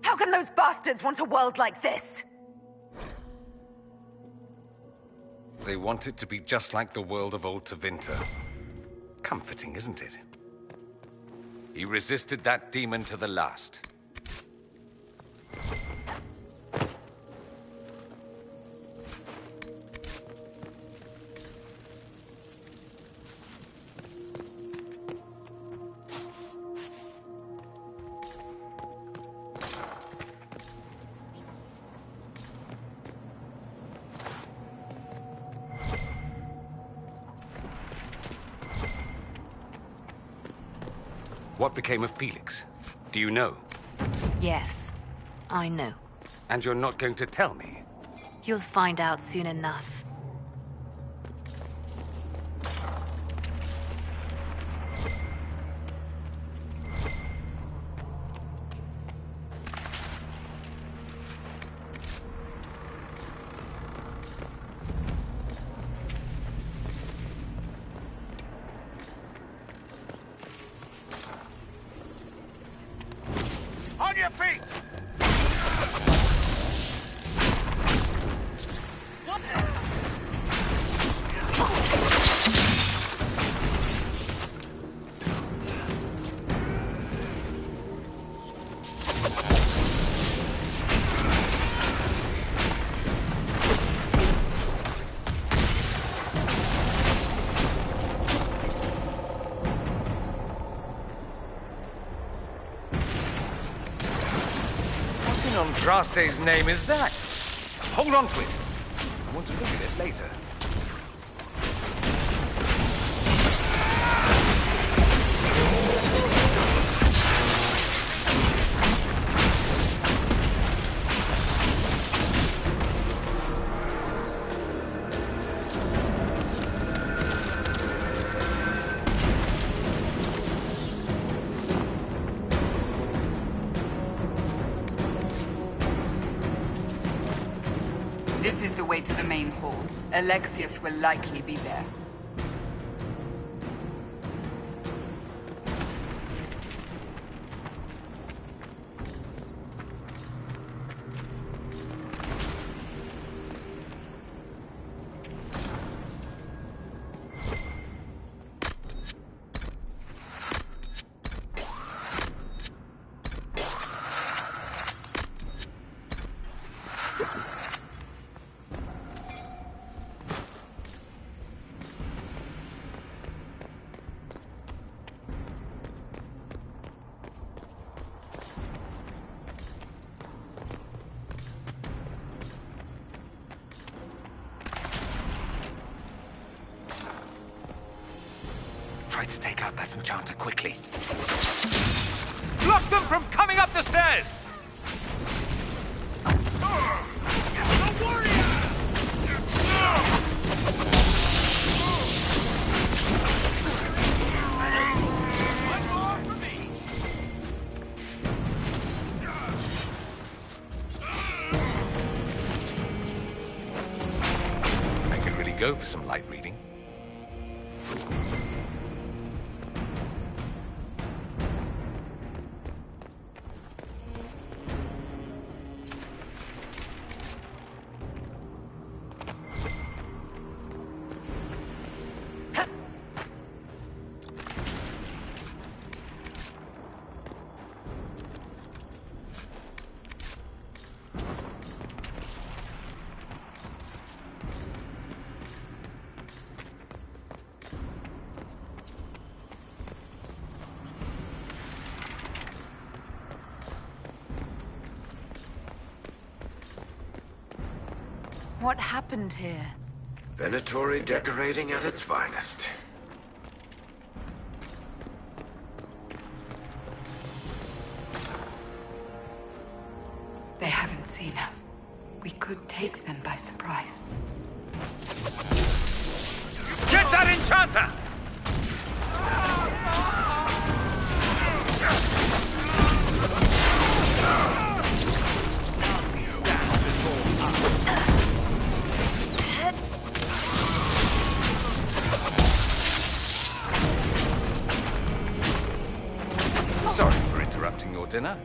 How can those bastards want a world like this? They want it to be just like the world of old Tevinter. Comforting, isn't it? He resisted that demon to the last. What became of Felix? Do you know? Yes, I know. And you're not going to tell me? You'll find out soon enough. Andraste's name is that? Hold on to it. I want to look at it later. This is the way to the main hall. Alexius will likely be there. Try to take out that enchanter quickly. Block them from coming up the stairs! I could really go for some light reading. What happened here? Venatory decorating at its finest. They haven't seen us. We could take them by surprise. Get that enchanter! Sorry for interrupting your dinner.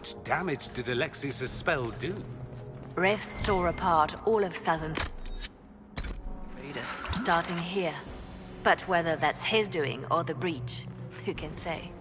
much damage did Alexius' spell do? Rifts tore apart all of Southern... starting here. But whether that's his doing or the breach, who can say?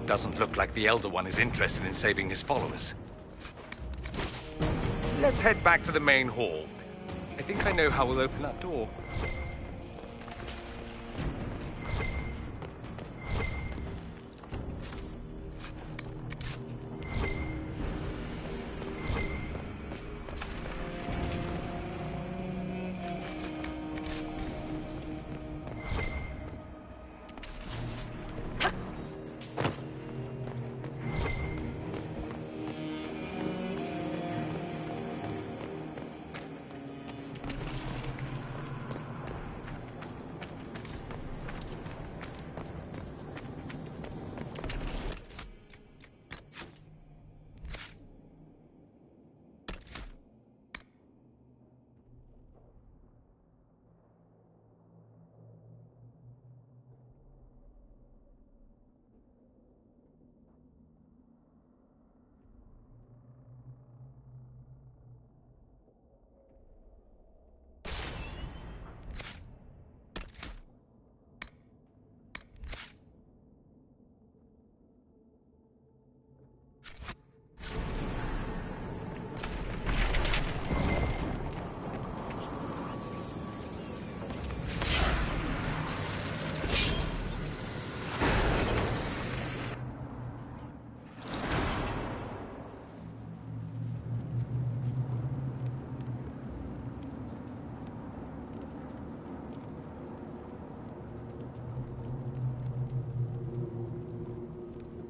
Doesn't look like the Elder One is interested in saving his followers. Let's head back to the main hall. I think I know how we'll open that door.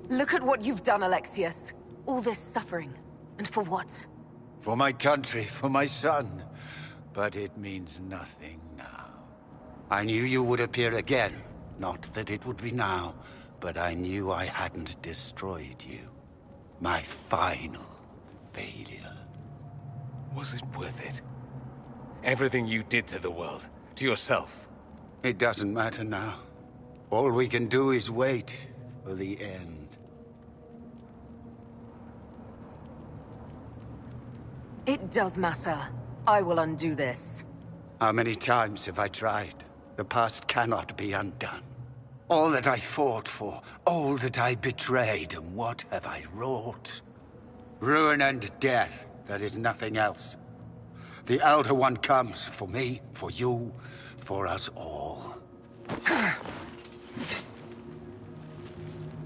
Look at what you've done, Alexius. All this suffering. And for what? For my country, for my son. But it means nothing now. I knew you would appear again. Not that it would be now, but I knew I hadn't destroyed you. My final failure. Was it worth it? Everything you did to the world, to yourself. It doesn't matter now. All we can do is wait for the end. It does matter. I will undo this. How many times have I tried? The past cannot be undone. All that I fought for, all that I betrayed, and what have I wrought? Ruin and death, there is nothing else. The Elder One comes for me, for you, for us all.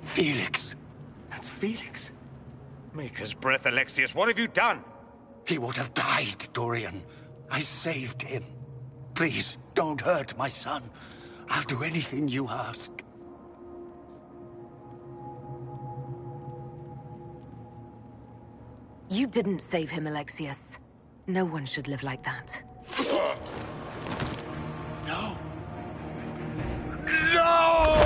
Felix. That's Felix. Maker's breath, Alexius, what have you done? He would have died, Dorian. I saved him. Please, don't hurt my son. I'll do anything you ask. You didn't save him, Alexius. No one should live like that. No. No!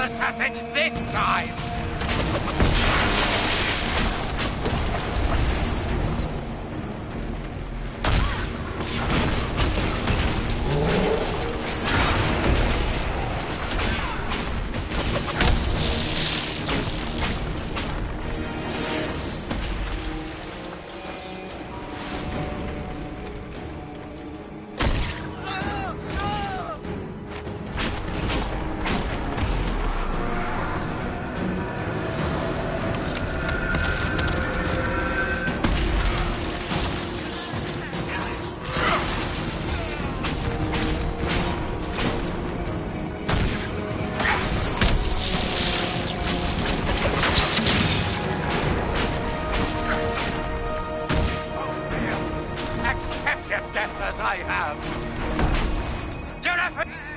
Assassins this time! N7Sephy!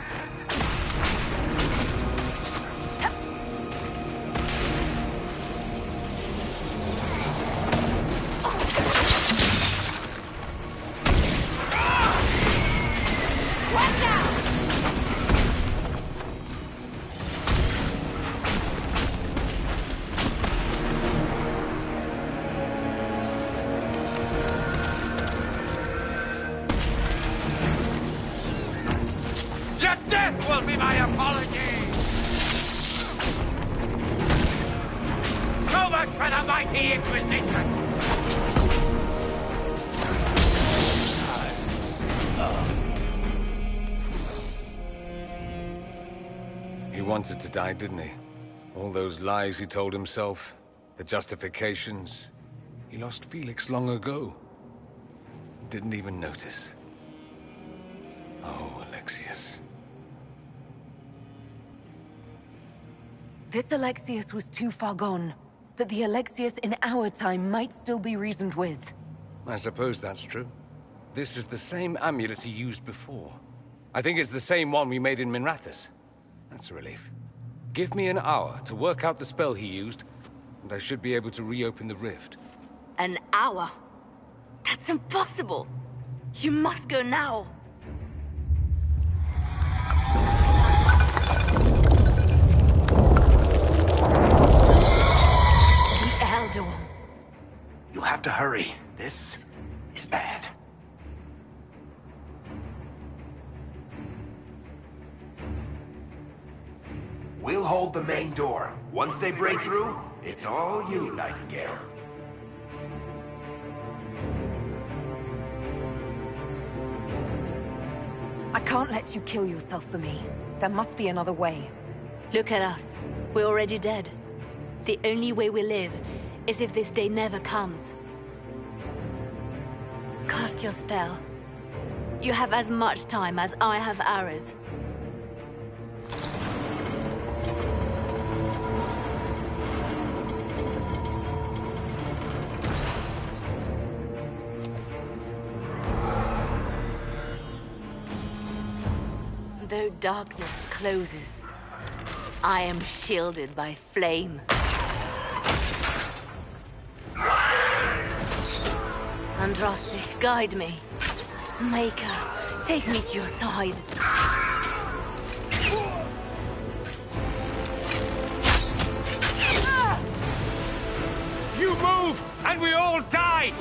Your death will be my apology! So much for the mighty Inquisition! He wanted to die, didn't he? All those lies he told himself, the justifications. He lost Felix long ago. Didn't even notice. Oh, Alexius. This Alexius was too far gone, but the Alexius in our time might still be reasoned with. I suppose that's true. This is the same amulet he used before. I think it's the same one we made in Minrathous. That's a relief. Give me an hour to work out the spell he used, and I should be able to reopen the rift. An hour? That's impossible! You must go now! The Elder One. You'll have to hurry. This is bad. We'll hold the main door. Once they break through, it's all you, Nightingale. I can't let you kill yourself for me. There must be another way. Look at us. We're already dead. The only way we live is if this day never comes. Cast your spell. You have as much time as I have arrows. Though darkness closes, I am shielded by flame. Andraste, guide me. Maker, take me to your side. You move, and we all die!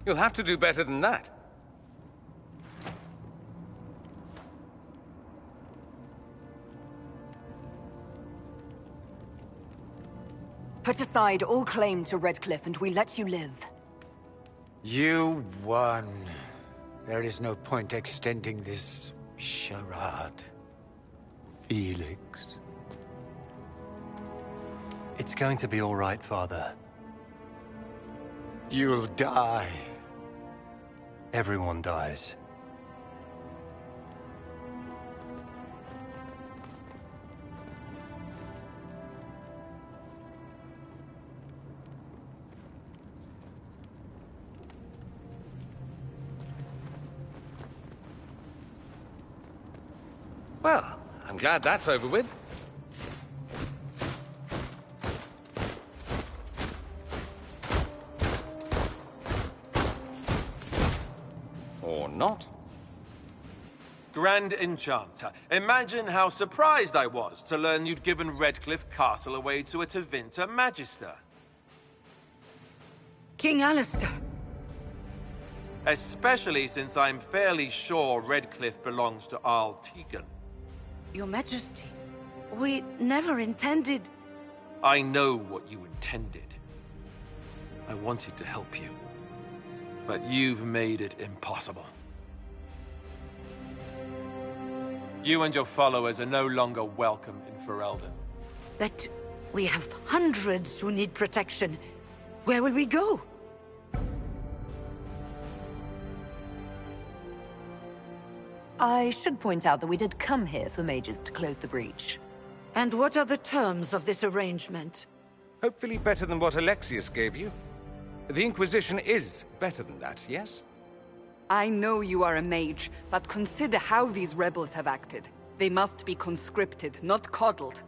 You'll have to do better than that. Put aside all claim to Redcliffe and we let you live. You won. There is no point extending this charade. Felix. It's going to be all right, Father. You'll die. Everyone dies. Well, I'm glad that's over with. Or not. Grand Enchanter, imagine how surprised I was to learn you'd given Redcliffe Castle away to a Tevinter Magister. King Alistair. Especially since I'm fairly sure Redcliffe belongs to Arl Tegan. Your Majesty, we never intended... I know what you intended. I wanted to help you. But you've made it impossible. You and your followers are no longer welcome in Ferelden. But we have hundreds who need protection. Where will we go? I should point out that we did come here for mages to close the breach. And what are the terms of this arrangement? Hopefully better than what Alexius gave you. The Inquisition is better than that, yes? I know you are a mage, but consider how these rebels have acted. They must be conscripted, not coddled.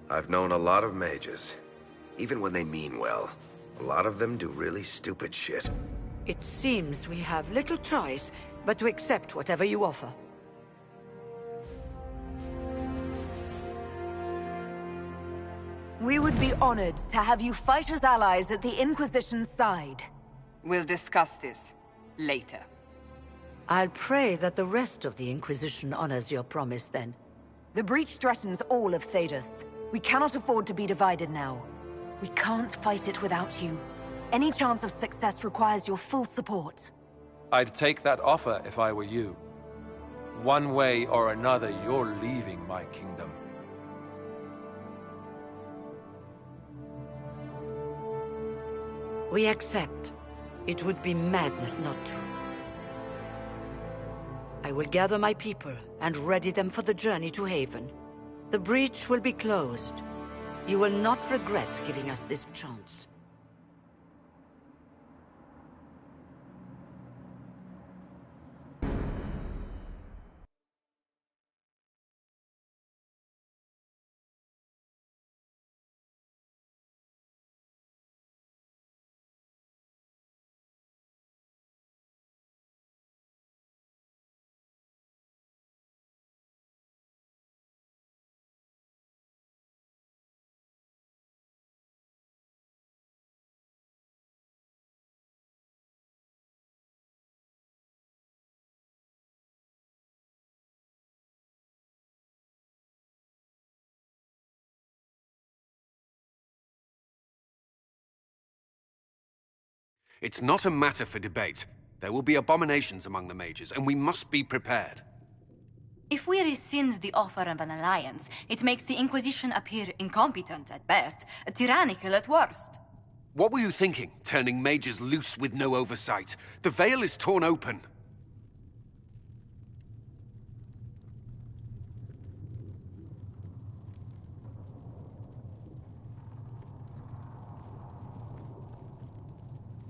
I've known a lot of mages. Even when they mean well, a lot of them do really stupid shit. It seems we have little choice but to accept whatever you offer. We would be honored to have you fight as allies at the Inquisition's side. We'll discuss this later. I'll pray that the rest of the Inquisition honors your promise then. The breach threatens all of Thedas. We cannot afford to be divided now. We can't fight it without you. Any chance of success requires your full support. I'd take that offer if I were you. One way or another, you're leaving my kingdom. We accept. It would be madness not to. I will gather my people and ready them for the journey to Haven. The breach will be closed. You will not regret giving us this chance. It's not a matter for debate. There will be abominations among the mages, and we must be prepared. If we rescind the offer of an alliance, it makes the Inquisition appear incompetent at best, tyrannical at worst. What were you thinking, turning mages loose with no oversight? The veil is torn open.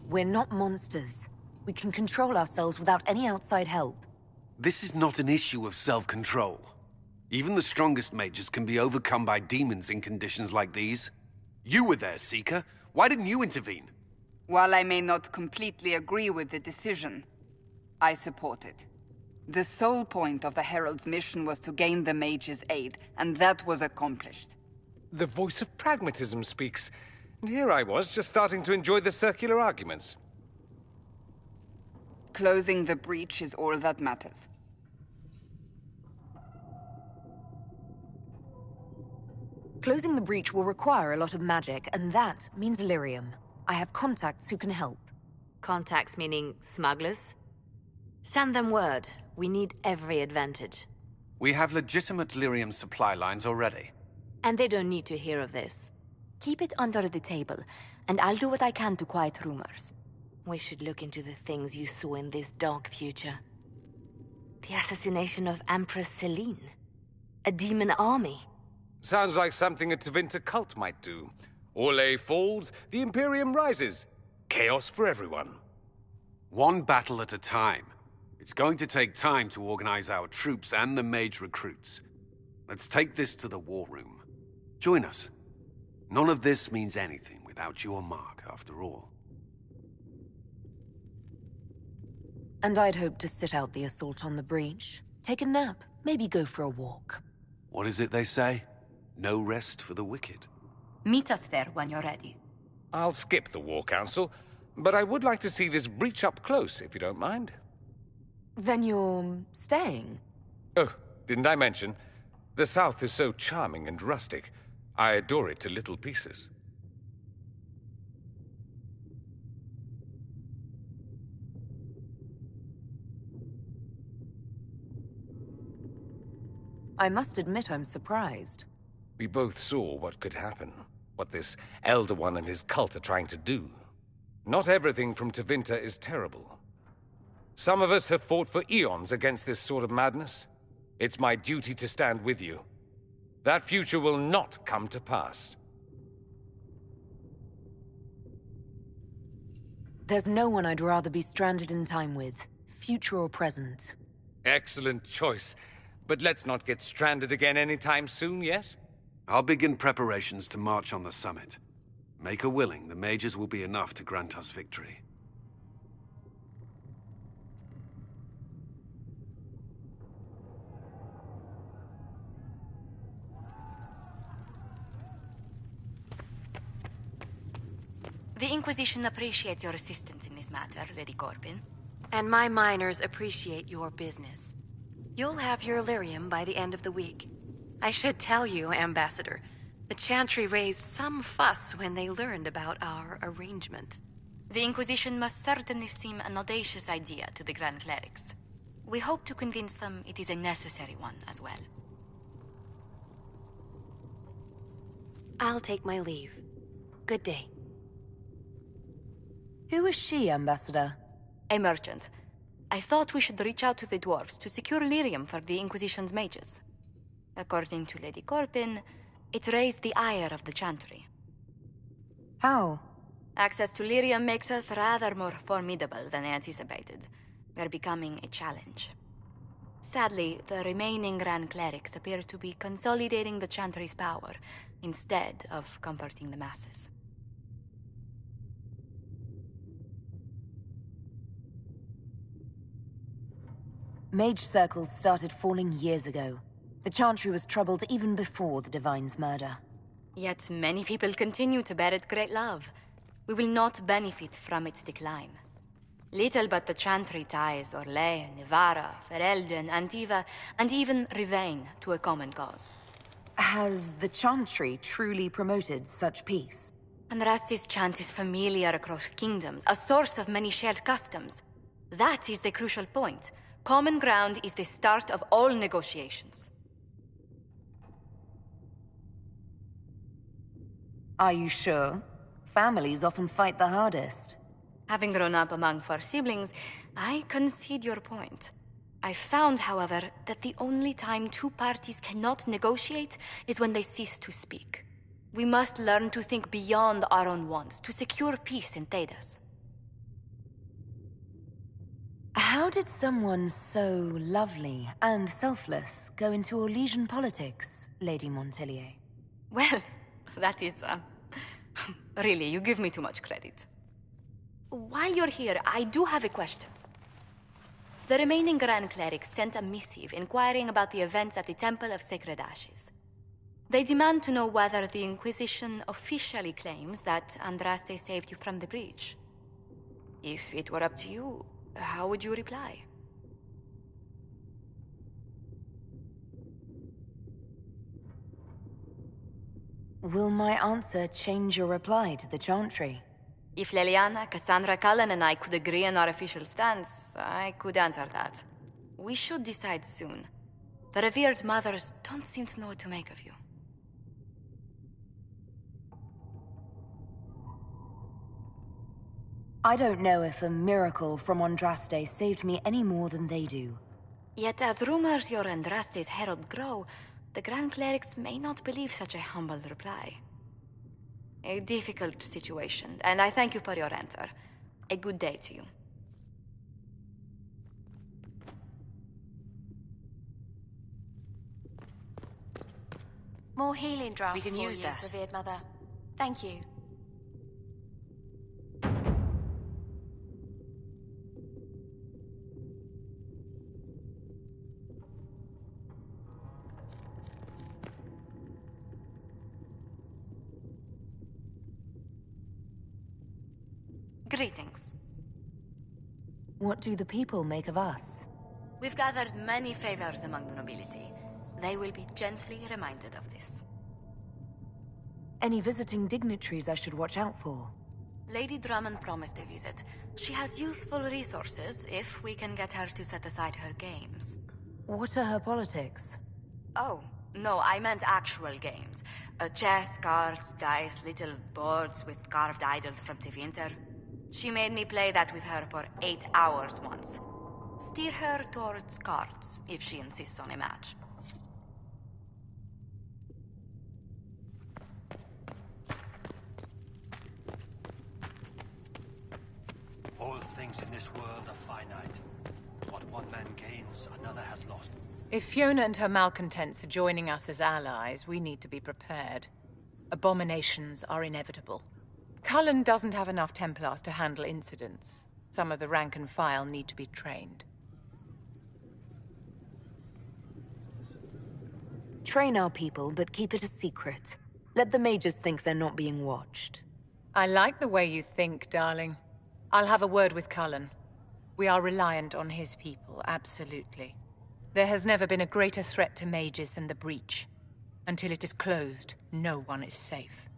We're not monsters. We can control ourselves without any outside help. This is not an issue of self-control. Even the strongest mages can be overcome by demons in conditions like these. You were there, Seeker. Why didn't you intervene? While I may not completely agree with the decision, I support it. The sole point of the Herald's mission was to gain the mage's aid, and that was accomplished. The voice of pragmatism speaks. And here I was, just starting to enjoy the circular arguments. Closing the breach is all that matters. Closing the breach will require a lot of magic, and that means lyrium. I have contacts who can help. Contacts meaning smugglers? Send them word. We need every advantage. We have legitimate lyrium supply lines already. And they don't need to hear of this. Keep it under the table, and I'll do what I can to quiet rumors. We should look into the things you saw in this dark future. The assassination of Empress Celine. A demon army. Sounds like something a Tevinter cult might do. Orlais falls, the Imperium rises. Chaos for everyone. One battle at a time. It's going to take time to organize our troops and the mage recruits. Let's take this to the war room. Join us. None of this means anything without your mark, after all. And I'd hope to sit out the assault on the breach. Take a nap, maybe go for a walk. What is it they say? No rest for the wicked. Meet us there when you're ready. I'll skip the War Council, but I would like to see this breach up close, if you don't mind. Then you're staying? Oh, didn't I mention? The South is so charming and rustic. I adore it to little pieces. I must admit I'm surprised. We both saw what could happen, what this Elder One and his cult are trying to do. Not everything from Tevinter is terrible. Some of us have fought for eons against this sort of madness. It's my duty to stand with you. That future will not come to pass. There's no one I'd rather be stranded in time with, future or present. Excellent choice. But let's not get stranded again anytime soon, yes? I'll begin preparations to march on the summit. Maker willing, the mages will be enough to grant us victory. The Inquisition appreciates your assistance in this matter, Lady Corbin. And my miners appreciate your business. You'll have your lyrium by the end of the week. I should tell you, Ambassador, the Chantry raised some fuss when they learned about our arrangement. The Inquisition must certainly seem an audacious idea to the Grand Clerics. We hope to convince them it is a necessary one as well. I'll take my leave. Good day. Who is she, Ambassador? A merchant. I thought we should reach out to the dwarves to secure lyrium for the Inquisition's mages. According to Lady Corbin, it raised the ire of the Chantry. How? Access to lyrium makes us rather more formidable than anticipated. We're becoming a challenge. Sadly, the remaining Grand Clerics appear to be consolidating the Chantry's power, instead of comforting the masses. Mage circles started falling years ago. The Chantry was troubled even before the Divine's murder. Yet many people continue to bear it great love. We will not benefit from its decline. Little but the Chantry ties Orlais, Nevarra, Ferelden, Antiva, and even Rivain to a common cause. Has the Chantry truly promoted such peace? Andraste's chant is familiar across kingdoms, a source of many shared customs. That is the crucial point. Common ground is the start of all negotiations. Are you sure? Families often fight the hardest. Having grown up among four siblings, I concede your point. I found, however, that the only time two parties cannot negotiate is when they cease to speak. We must learn to think beyond our own wants, to secure peace in Thedas. How did someone so lovely and selfless go into Orlesian politics, Lady Montelier? Well, that is, really, you give me too much credit. While you're here, I do have a question. The remaining Grand Clerics sent a missive inquiring about the events at the Temple of Sacred Ashes. They demand to know whether the Inquisition officially claims that Andraste saved you from the breach. If it were up to you, how would you reply? Will my answer change your reply to the Chantry? If Leliana, Cassandra Cullen, and I could agree on our official stance, I could answer that. We should decide soon. The revered mothers don't seem to know what to make of you. I don't know if a miracle from Andraste saved me any more than they do. Yet as rumors your Andraste's herald grow, the Grand Clerics may not believe such a humble reply. A difficult situation, and I thank you for your answer. A good day to you. More healing drafts We can for use you, that. revered mother. Thank you. Greetings. What do the people make of us? We've gathered many favors among the nobility. They will be gently reminded of this. Any visiting dignitaries I should watch out for? Lady Drummond promised a visit. She has useful resources if we can get her to set aside her games. What are her politics? Oh, No, I meant actual games. Chess, cards, dice, little boards with carved idols from Tevinter. She made me play that with her for 8 hours once. Steer her towards cards, if she insists on a match. All things in this world are finite. What one man gains, another has lost. If Fiona and her malcontents are joining us as allies, we need to be prepared. Abominations are inevitable. Cullen doesn't have enough Templars to handle incidents. Some of the rank and file need to be trained. Train our people, but keep it a secret. Let the mages think they're not being watched. I like the way you think, darling. I'll have a word with Cullen. We are reliant on his people, absolutely. There has never been a greater threat to mages than the breach. Until it is closed, no one is safe.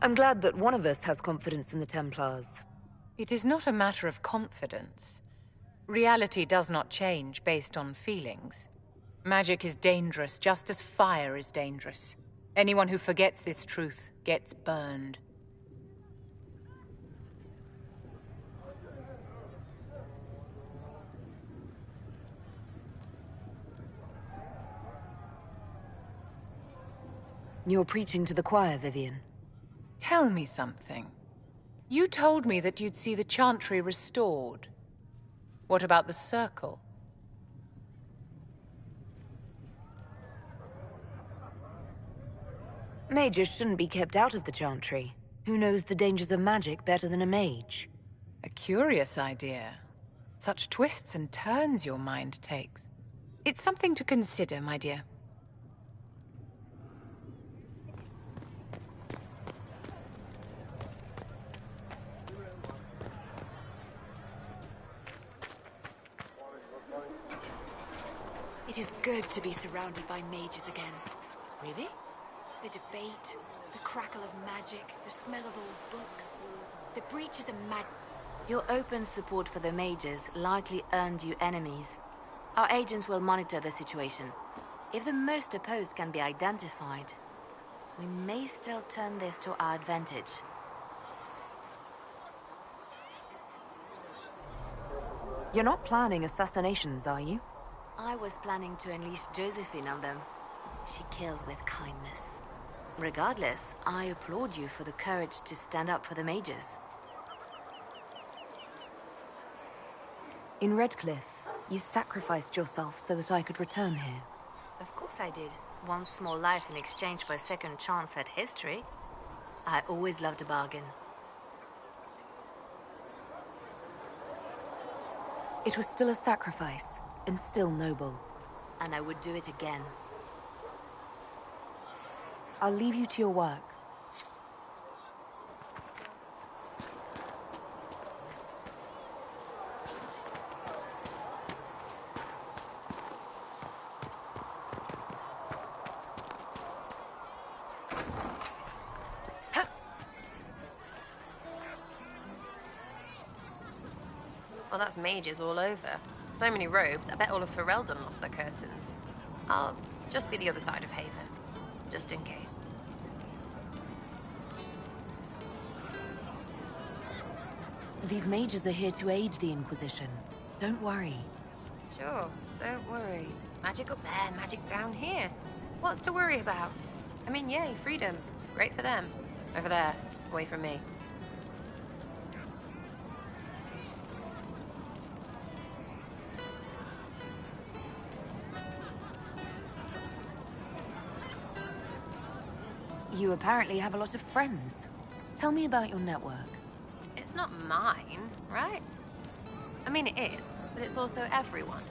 I'm glad that one of us has confidence in the Templars. It is not a matter of confidence. Reality does not change based on feelings. Magic is dangerous just as fire is dangerous. Anyone who forgets this truth gets burned. You're preaching to the choir, Vivian. Tell me something. You told me that you'd see the Chantry restored. What about the Circle? Mages shouldn't be kept out of the Chantry. Who knows the dangers of magic better than a mage? A curious idea. Such twists and turns your mind takes. It's something to consider, my dear. It is good to be surrounded by mages again. Really? The debate, the crackle of magic, the smell of old books. The breach is a mad... Your open support for the mages likely earned you enemies. Our agents will monitor the situation. If the most opposed can be identified, we may still turn this to our advantage. You're not planning assassinations, are you? I was planning to unleash Josephine on them. She kills with kindness. Regardless, I applaud you for the courage to stand up for the mages. In Redcliffe, you sacrificed yourself so that I could return here. Of course I did. One small life in exchange for a second chance at history. I always loved a bargain. It was still a sacrifice, and still noble. And I would do it again. I'll leave you to your work. Well, that's mages all over. So many robes, I bet all of Ferelden lost their curtains. I'll just be the other side of Haven, just in case. These mages are here to aid the Inquisition. Don't worry. Sure, don't worry. Magic up there, magic down here. What's to worry about? I mean, yay, freedom. Great for them. Over there, away from me. You apparently have a lot of friends. Tell me about your network. It's not mine, right? I mean, it is, but it's also everyone.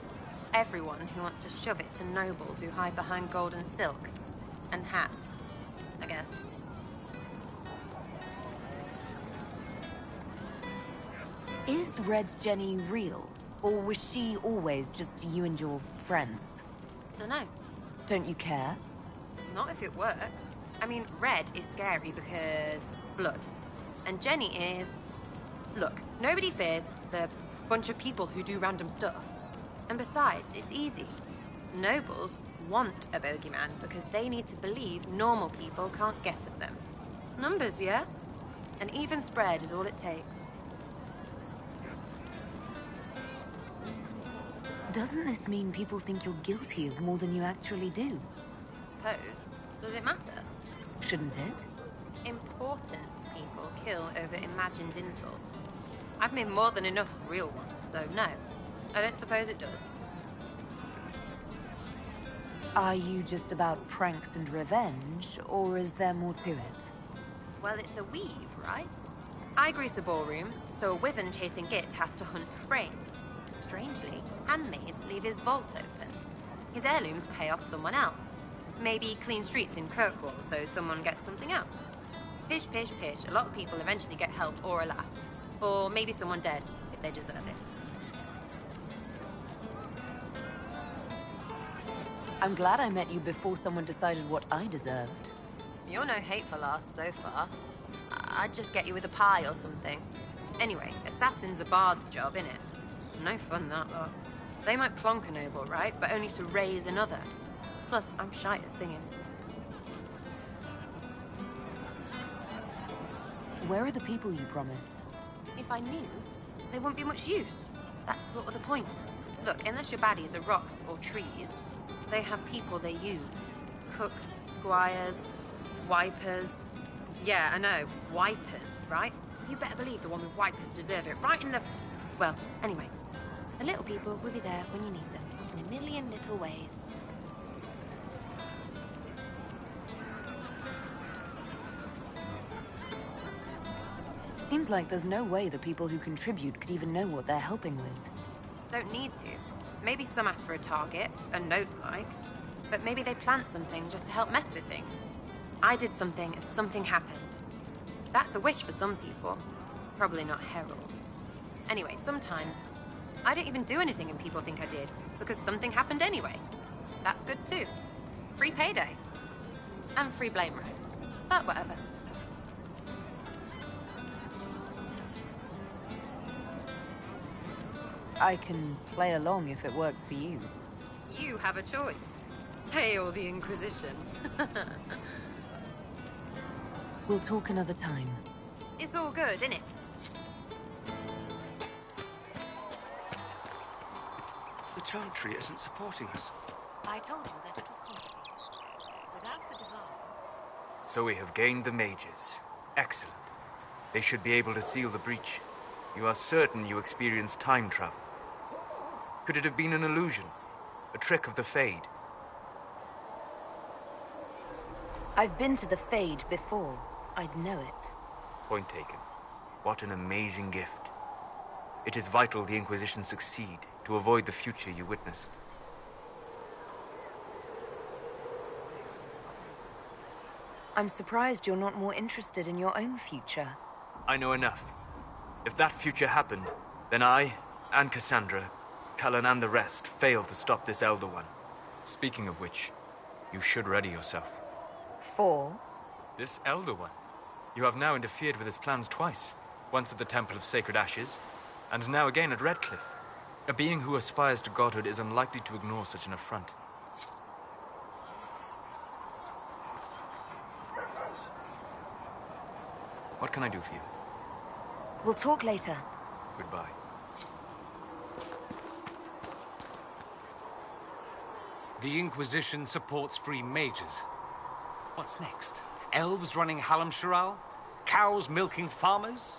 Everyone who wants to shove it to nobles who hide behind gold and silk. And hats, I guess. Is Red Jenny real? Or was she always just you and your friends? Dunno. Don't you care? Not if it works. I mean, Red is scary because blood. And Jenny is Look, nobody fears the bunch of people who do random stuff. And besides, it's easy. Nobles want a bogeyman because they need to believe normal people can't get at them. Numbers, yeah? An even spread is all it takes. Doesn't this mean people think you're guilty of more than you actually do? Suppose. Does it matter? Shouldn't it? Important people kill over imagined insults. I've made more than enough real ones, so no. I don't suppose it does. Are you just about pranks and revenge, or is there more to it? Well, it's a weave, right? I grease a ballroom, so a wyvern chasing Git has to hunt sprained. Strangely, handmaids leave his vault open. His heirlooms pay off someone else. Maybe clean streets in Kirkwall, so someone gets something else. Pish, pish, pish. A lot of people eventually get help or a laugh. Or maybe someone dead, if they deserve it. I'm glad I met you before someone decided what I deserved. You're no hateful ass so far. I'd just get you with a pie or something. Anyway, assassin's a bard's job, innit? No fun, that lot. They might plonk a noble, right? But only to raise another. Plus, I'm shy at singing. Where are the people you promised? If I knew, they wouldn't be much use. That's sort of the point. Look, unless your baddies are rocks or trees, they have people they use. Cooks, squires, wipers. Yeah, I know, wipers, right? You better believe the one with wipers deserve it, right in the... Well, anyway. The little people will be there when you need them, in a million little ways. Seems like there's no way the people who contribute could even know what they're helping with. Don't need to. Maybe some ask for a target, a note like. But maybe they plant something just to help mess with things. I did something and something happened. That's a wish for some people. Probably not heralds. Anyway, sometimes I don't even do anything and people think I did, because something happened anyway. That's good too. Free payday. And free blame right. But whatever. I can play along if it works for you. You have a choice. Hail the Inquisition. We'll talk another time. It's all good, innit? The Chantry isn't supporting us. I told you that it was complicated. Without the Divine... So we have gained the mages. Excellent. They should be able to seal the breach. You are certain you experienced time travel? Could it have been an illusion? A trick of the Fade? I've been to the Fade before. I'd know it. Point taken. What an amazing gift. It is vital the Inquisition succeed to avoid the future you witnessed. I'm surprised you're not more interested in your own future. I know enough. If that future happened, then I, and Cassandra, Cullen and the rest, failed to stop this Elder One. Speaking of which, you should ready yourself. For? This Elder One. You have now interfered with his plans twice. Once at the Temple of Sacred Ashes, and now again at Redcliffe. A being who aspires to godhood is unlikely to ignore such an affront. What can I do for you? We'll talk later. Goodbye. The Inquisition supports free mages. What's next? Elves running Hallam-Sharal? Cows milking farmers?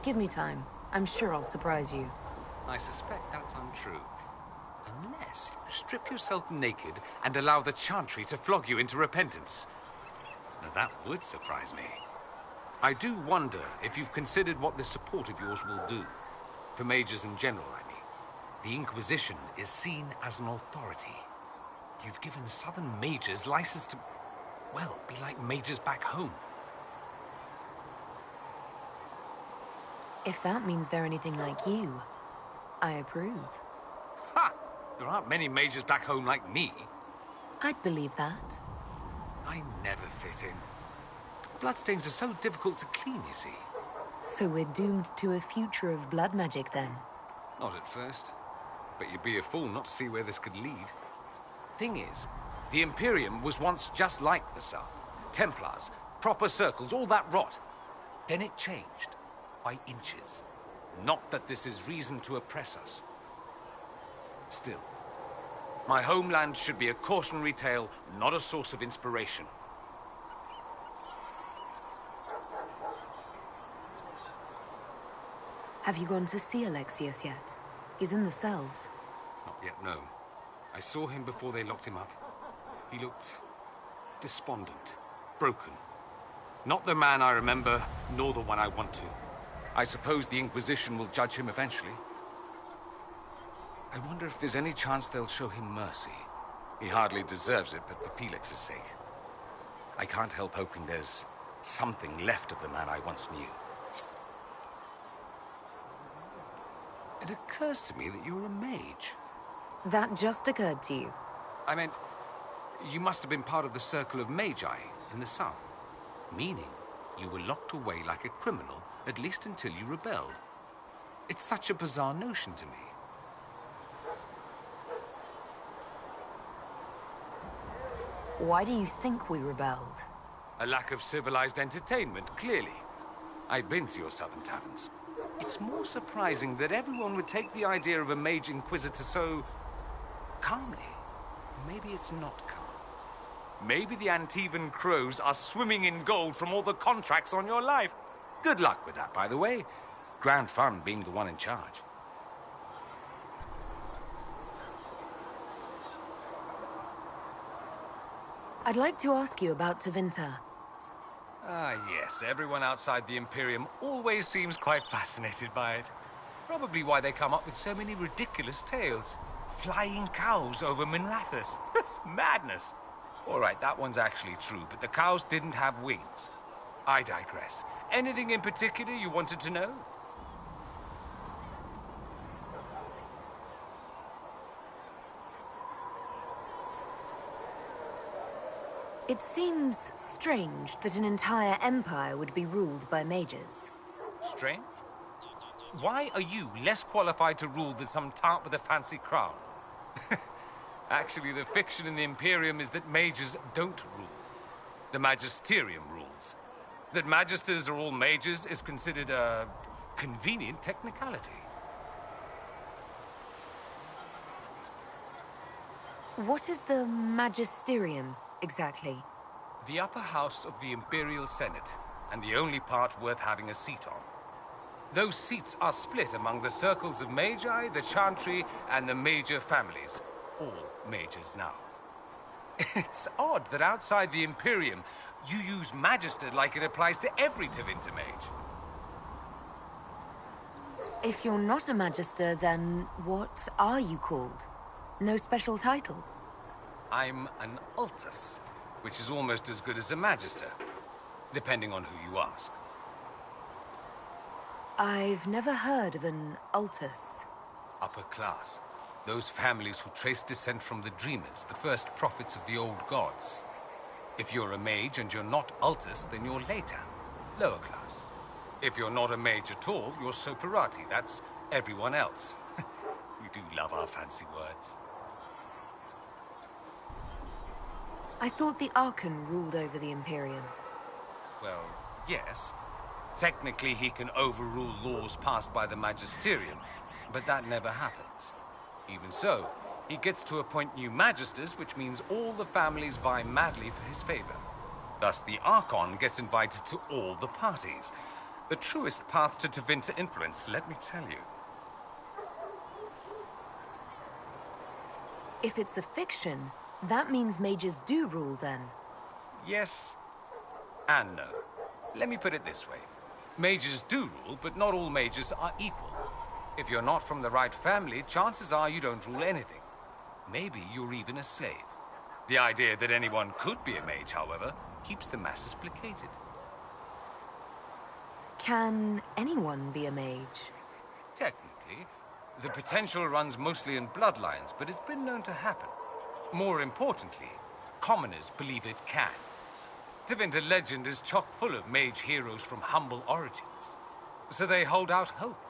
Give me time. I'm sure I'll surprise you. I suspect that's untrue. Unless you strip yourself naked and allow the Chantry to flog you into repentance. Now that would surprise me. I do wonder if you've considered what this support of yours will do. For mages in general, I mean. The Inquisition is seen as an authority. You've given Southern mages license to, well, be like mages back home. If that means they're anything like you, I approve. Ha! There aren't many mages back home like me. I'd believe that. I never fit in. Bloodstains are so difficult to clean, you see. So we're doomed to a future of blood magic, then? Not at first. But you'd be a fool not to see where this could lead. Thing is, the Imperium was once just like the South. Templars, proper circles, all that rot. Then it changed. By inches. Not that this is reason to oppress us. Still, my homeland should be a cautionary tale, not a source of inspiration. Have you gone to see Alexius yet? He's in the cells. Not yet, no. I saw him before they locked him up. He looked despondent, broken. Not the man I remember, nor the one I want to. I suppose the Inquisition will judge him eventually. I wonder if there's any chance they'll show him mercy. He hardly deserves it, but for Felix's sake. I can't help hoping there's something left of the man I once knew. It occurs to me that you're a mage. That just occurred to you? I meant, you must have been part of the Circle of Magi in the South. Meaning, you were locked away like a criminal, at least until you rebelled. It's such a bizarre notion to me. Why do you think we rebelled? A lack of civilized entertainment, clearly. I've been to your southern taverns. It's more surprising that everyone would take the idea of a mage inquisitor so calmly. Maybe it's not calm. Maybe the Antivan crows are swimming in gold from all the contracts on your life. Good luck with that, by the way. Grand fun being the one in charge. I'd like to ask you about Tevinter. Ah, yes. Everyone outside the Imperium always seems quite fascinated by it. Probably why they come up with so many ridiculous tales. Flying cows over Minrathous. That's madness. All right, that one's actually true, but the cows didn't have wings. I digress. Anything in particular you wanted to know? It seems strange that an entire empire would be ruled by mages. Strange? Why are you less qualified to rule than some tart with a fancy crown? Actually, the fiction in the Imperium is that mages don't rule. The Magisterium rules. That magisters are all mages is considered a convenient technicality. What is the Magisterium, exactly? The upper house of the Imperial Senate, and the only part worth having a seat on. Those seats are split among the circles of Magi, the Chantry, and the major families. All mages now. It's odd that outside the Imperium, you use Magister like it applies to every Tevinter mage. If you're not a Magister, then what are you called? No special title? I'm an Altus, which is almost as good as a Magister, depending on who you ask. I've never heard of an Altus. Upper class. Those families who trace descent from the Dreamers, the first prophets of the old gods. If you're a mage and you're not Altus, then you're later, lower class. If you're not a mage at all, you're Soperati. That's everyone else. We do love our fancy words. I thought the Archon ruled over the Imperium. Well, yes. Technically, he can overrule laws passed by the Magisterium, but that never happens. Even so, he gets to appoint new Magisters, which means all the families vie madly for his favor. Thus, the Archon gets invited to all the parties. The truest path to Tevinter influence, let me tell you. If it's a fiction, that means mages do rule, then? Yes and no. Let me put it this way. Mages do rule, but not all mages are equal. If you're not from the right family, chances are you don't rule anything. Maybe you're even a slave. The idea that anyone could be a mage, however, keeps the masses placated. Can anyone be a mage? Technically, The potential runs mostly in bloodlines, but it's been known to happen. More importantly, commoners believe it can. Tevinter legend is chock full of mage heroes from humble origins. So they hold out hope.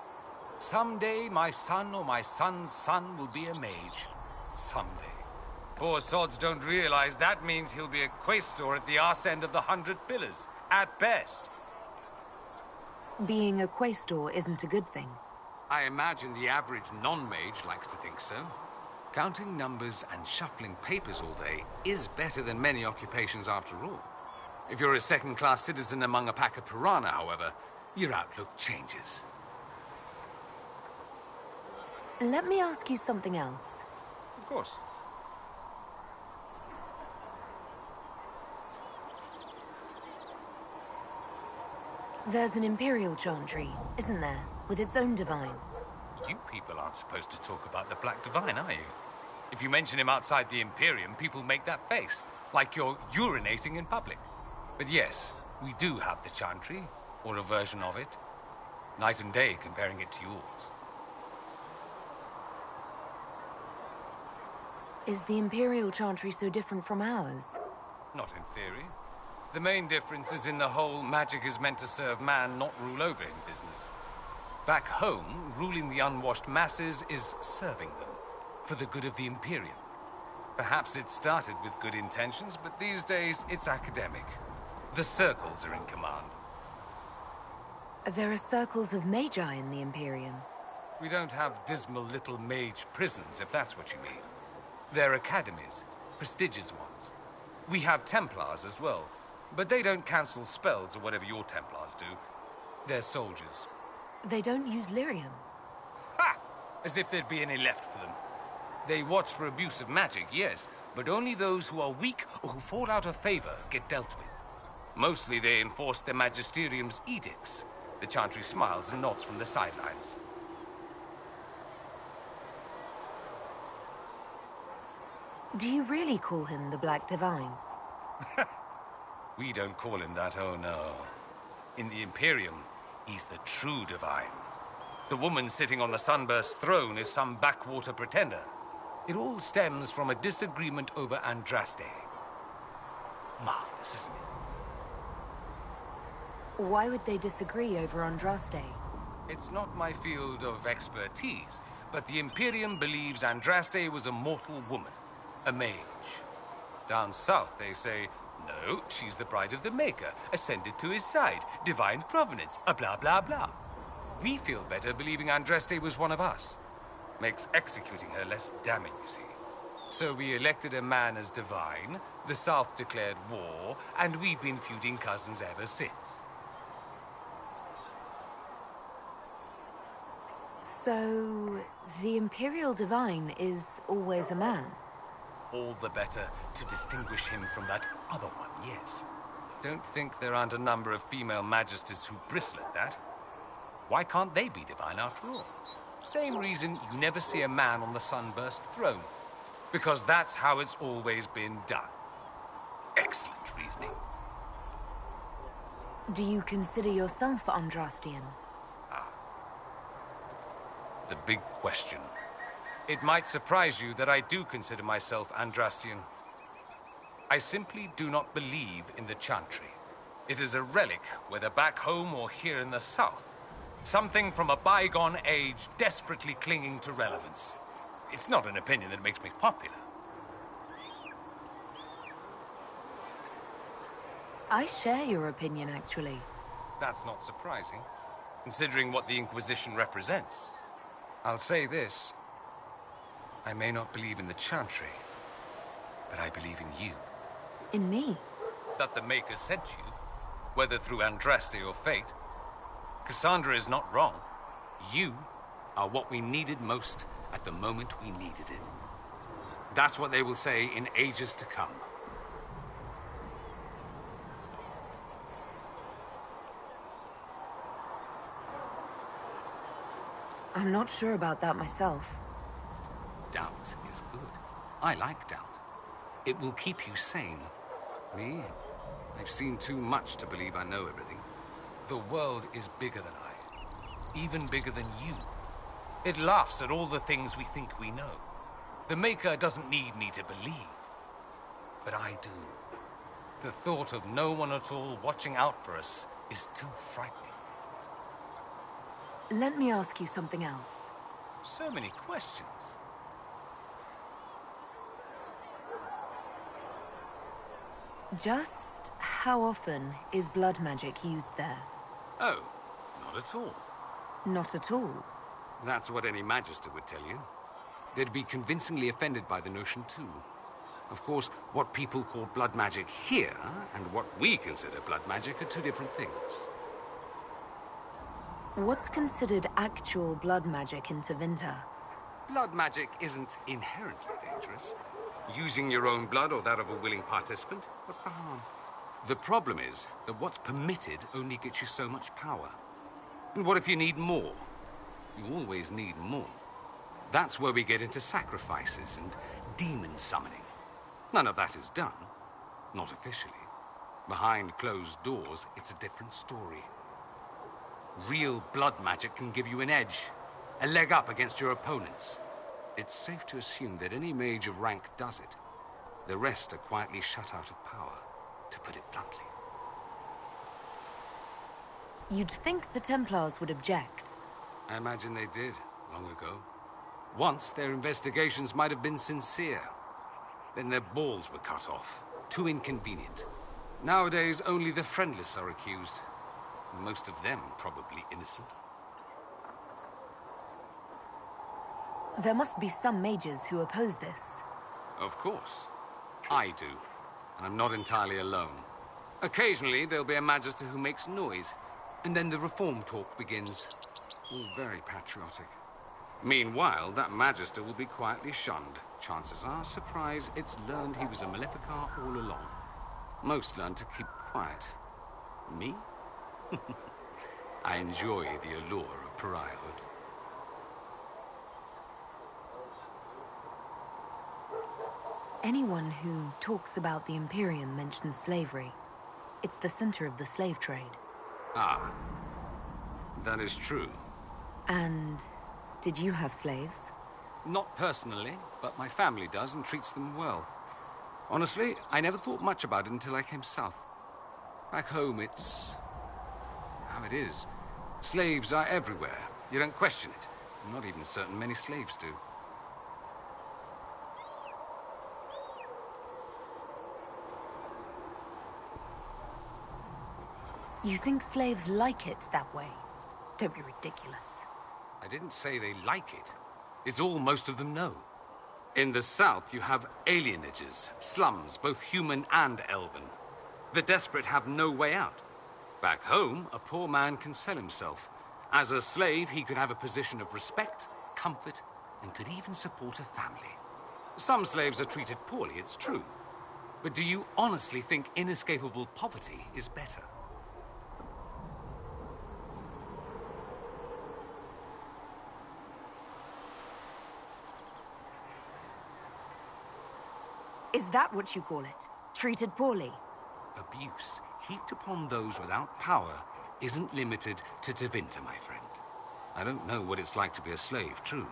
Someday my son or my son's son will be a mage. Someday. Poor sods don't realize that means he'll be a quaestor at the arse end of the 100 Pillars, at best. Being a quaestor isn't a good thing. I imagine the average non-mage likes to think so. Counting numbers and shuffling papers all day is better than many occupations after all. If you're a second-class citizen among a pack of piranha, however, your outlook changes. Let me ask you something else. Of course. There's an Imperial Chantry, isn't there? With its own divine. You people aren't supposed to talk about the Black Divine, are you? If you mention him outside the Imperium, people make that face, like you're urinating in public. But yes, we do have the Chantry, or a version of it. Night and day comparing it to yours. Is the Imperial Chantry so different from ours? Not in theory. The main difference is in the whole magic is meant to serve man, not rule over him business. Back home, ruling the unwashed masses is serving them, for the good of the Imperium. Perhaps it started with good intentions, but these days it's academic. The circles are in command. There are circles of magi in the Imperium. We don't have dismal little mage prisons, if that's what you mean. They're academies, prestigious ones. We have Templars as well, but they don't cancel spells or whatever your Templars do. They're soldiers. They don't use lyrium. Ha! As if there'd be any left for them. They watch for abuse of magic, yes, but only those who are weak or who fall out of favor get dealt with. Mostly they enforce their magisterium's edicts. The Chantry smiles and nods from the sidelines. Do you really call him the Black Divine? We don't call him that, oh no. In the Imperium, he's the true divine. The woman sitting on the Sunburst throne is some backwater pretender. It all stems from a disagreement over Andraste. Marvelous, isn't it? Why would they disagree over Andraste? It's not my field of expertise, but the Imperium believes Andraste was a mortal woman, a mage. Down south, they say, no, she's the bride of the Maker, ascended to his side, divine provenance, a blah blah blah. We feel better believing Andraste was one of us. Makes executing her less damning, you see. So we elected a man as divine, the South declared war, and we've been feuding cousins ever since. So, the Imperial Divine is always a man? All the better to distinguish him from that other one, yes. Don't think there aren't a number of female magisters who bristle at that. Why can't they be divine after all? Same reason you never see a man on the Sunburst throne. Because that's how it's always been done. Excellent reasoning. Do you consider yourself Andrastian? The big question. It might surprise you that I do consider myself Andrastian. I simply do not believe in the Chantry. It is a relic, whether back home or here in the South. Something from a bygone age desperately clinging to relevance. It's not an opinion that makes me popular. I share your opinion, actually. That's not surprising, considering what the Inquisition represents. I'll say this. I may not believe in the Chantry, but I believe in you. In me? That the Maker sent you, whether through Andraste or fate. Cassandra is not wrong. You are what we needed most at the moment we needed it. That's what they will say in ages to come. I'm not sure about that myself. Doubt is good. I like doubt. It will keep you sane. Me? I've seen too much to believe I know everything. The world is bigger than I. Even bigger than you. It laughs at all the things we think we know. The Maker doesn't need me to believe. But I do. The thought of no one at all watching out for us is too frightening. Let me ask you something else. So many questions. Just how often is blood magic used there? Oh, not at all. Not at all. That's what any Magister would tell you. They'd be convincingly offended by the notion, too. Of course, what people call blood magic here, and what we consider blood magic, are two different things. What's considered actual blood magic in Tevinter? Blood magic isn't inherently dangerous. Using your own blood or that of a willing participant, what's the harm? The problem is that what's permitted only gets you so much power. And what if you need more? You always need more. That's where we get into sacrifices and demon summoning. None of that is done. Not officially. Behind closed doors, it's a different story. Real blood magic can give you an edge, a leg up against your opponents. It's safe to assume that any mage of rank does it. The rest are quietly shut out of power, to put it bluntly. You'd think the Templars would object. I imagine they did, long ago. Once, their investigations might have been sincere. Then their balls were cut off. Too inconvenient. Nowadays, only the friendless are accused. Most of them probably innocent. There must be some mages who oppose this. Of course. I do. And I'm not entirely alone. Occasionally, there'll be a Magister who makes noise. And then the reform talk begins. All very patriotic. Meanwhile, that Magister will be quietly shunned. Chances are, surprise, it's learned he was a Maleficar all along. Most learn to keep quiet. Me? I enjoy the allure of pariahhood. Anyone who talks about the Imperium mentions slavery. It's the center of the slave trade. Ah. That is true. And did you have slaves? Not personally, but my family does and treats them well. Honestly, I never thought much about it until I came south. Back home, it's how it is. Slaves are everywhere. You don't question it. I'm not even certain many slaves do. You think slaves like it that way? Don't be ridiculous. I didn't say they like it. It's all most of them know. In the south, you have alienages, slums, both human and elven. The desperate have no way out. Back home, a poor man can sell himself. As a slave, he could have a position of respect, comfort, and could even support a family. Some slaves are treated poorly, it's true. But do you honestly think inescapable poverty is better? Is that what you call it? Treated poorly? Abuse heaped upon those without power isn't limited to Tevinter, my friend. I don't know what it's like to be a slave, true.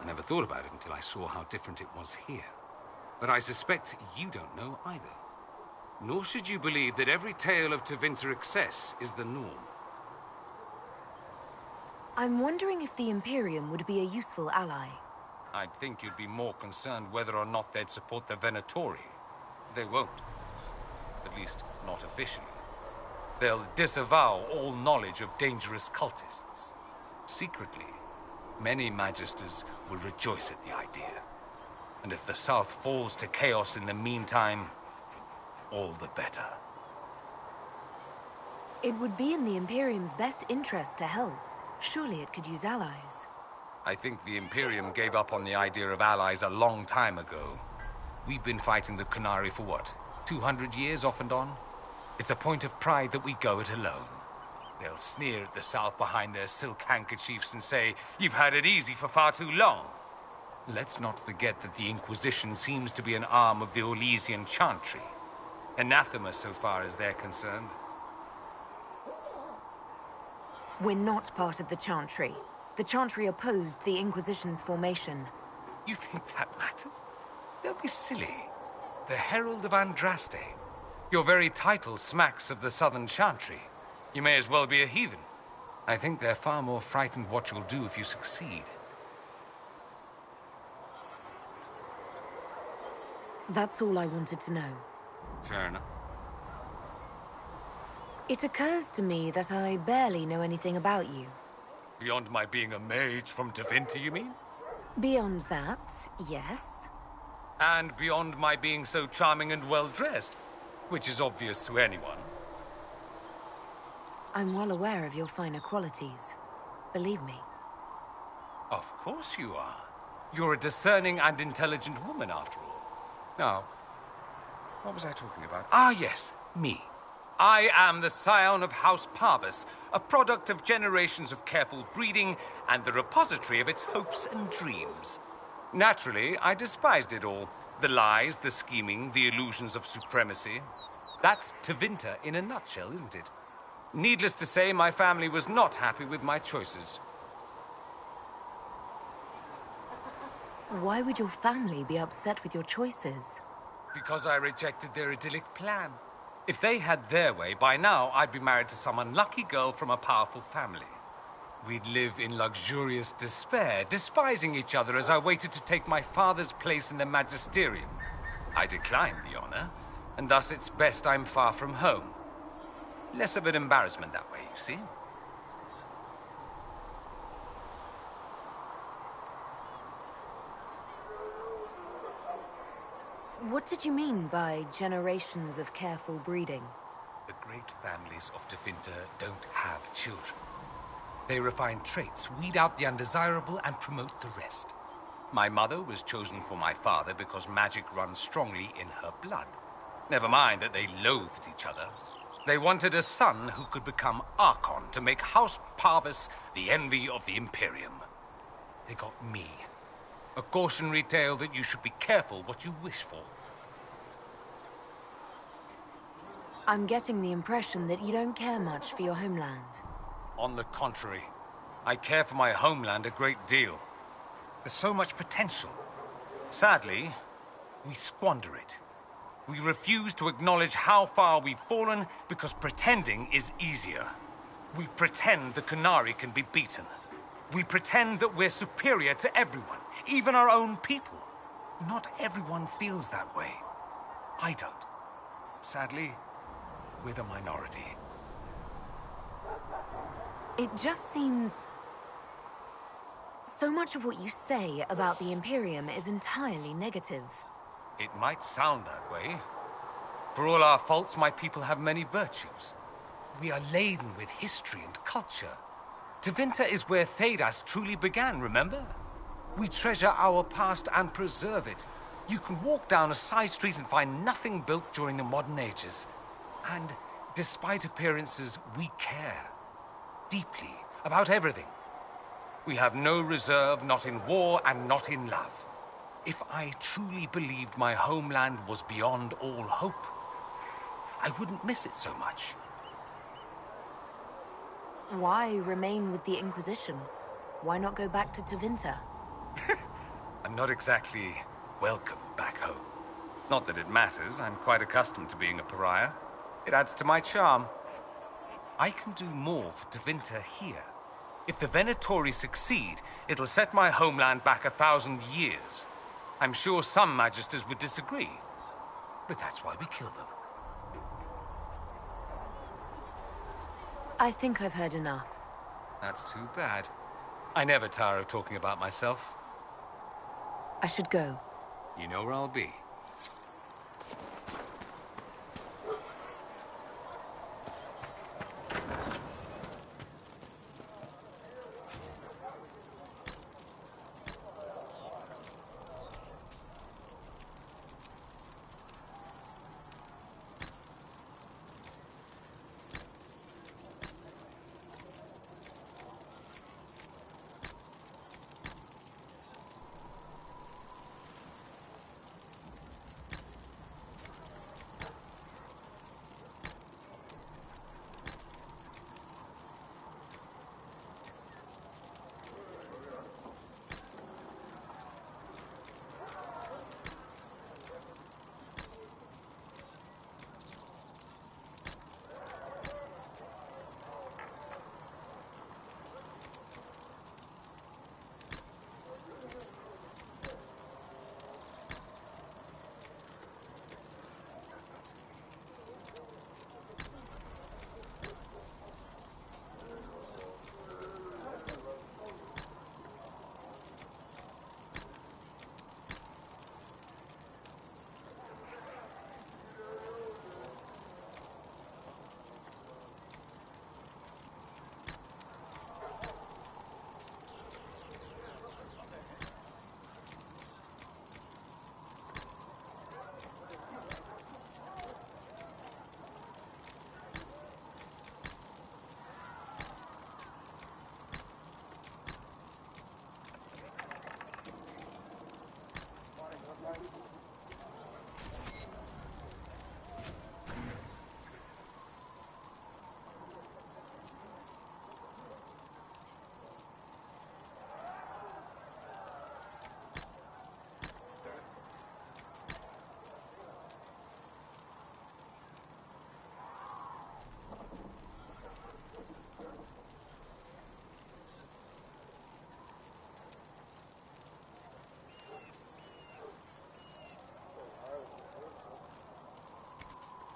I never thought about it until I saw how different it was here. But I suspect you don't know either. Nor should you believe that every tale of Tevinter excess is the norm. I'm wondering if the Imperium would be a useful ally. I'd think you'd be more concerned whether or not they'd support the Venatori. They won't. At least, not officially. They'll disavow all knowledge of dangerous cultists. Secretly, many Magisters will rejoice at the idea. And if the South falls to chaos in the meantime, all the better. It would be in the Imperium's best interest to help. Surely it could use allies. I think the Imperium gave up on the idea of allies a long time ago. We've been fighting the Canary for what, 200 years off and on? It's a point of pride that we go it alone. They'll sneer at the South behind their silk handkerchiefs and say, "You've had it easy for far too long." Let's not forget that the Inquisition seems to be an arm of the Orlesian Chantry. Anathema so far as they're concerned. We're not part of the Chantry. The Chantry opposed the Inquisition's formation. You think that matters? Don't be silly. The Herald of Andraste. Your very title smacks of the Southern Chantry. You may as well be a heathen. I think they're far more frightened what you'll do if you succeed. That's all I wanted to know. Fair enough. It occurs to me that I barely know anything about you. Beyond my being a mage from Tevinter, you mean? Beyond that, yes. And beyond my being so charming and well-dressed, which is obvious to anyone. I'm well aware of your finer qualities. Believe me. Of course you are. You're a discerning and intelligent woman, after all. Now, what was I talking about? Ah, yes, me. I am the scion of House Parvis, a product of generations of careful breeding and the repository of its hopes and dreams. Naturally, I despised it all. The lies, the scheming, the illusions of supremacy. That's Tevinter in a nutshell, isn't it? Needless to say, my family was not happy with my choices. Why would your family be upset with your choices? Because I rejected their idyllic plan. If they had their way, by now I'd be married to some unlucky girl from a powerful family. We'd live in luxurious despair, despising each other as I waited to take my father's place in the magisterium. I declined the honor, and thus it's best I'm far from home. Less of an embarrassment that way, you see? What did you mean by generations of careful breeding? The great families of Tevinter don't have children. They refine traits, weed out the undesirable, and promote the rest. My mother was chosen for my father because magic runs strongly in her blood. Never mind that they loathed each other. They wanted a son who could become Archon to make House Parvis the envy of the Imperium. They got me. A cautionary tale that you should be careful what you wish for. I'm getting the impression that you don't care much for your homeland. On the contrary, I care for my homeland a great deal. There's so much potential. Sadly, we squander it. We refuse to acknowledge how far we've fallen because pretending is easier. We pretend the Canary can be beaten. We pretend that we're superior to everyone, even our own people. Not everyone feels that way. I don't. Sadly, we're the minority. It just seems... So much of what you say about the Imperium is entirely negative. It might sound that way. For all our faults, my people have many virtues. We are laden with history and culture. Tevinter is where Thedas truly began, remember? We treasure our past and preserve it. You can walk down a side street and find nothing built during the modern ages. And despite appearances, we care. Deeply, about everything. We have no reserve, not in war and not in love. If I truly believed my homeland was beyond all hope, I wouldn't miss it so much. Why remain with the Inquisition? Why not go back to Tevinter? I'm not exactly welcome back home. Not that it matters, I'm quite accustomed to being a pariah. It adds to my charm. I can do more for Tevinter here. If the Venatori succeed, it'll set my homeland back 1,000 years. I'm sure some magisters would disagree, but that's why we kill them. I think I've heard enough. That's too bad. I never tire of talking about myself. I should go. You know where I'll be.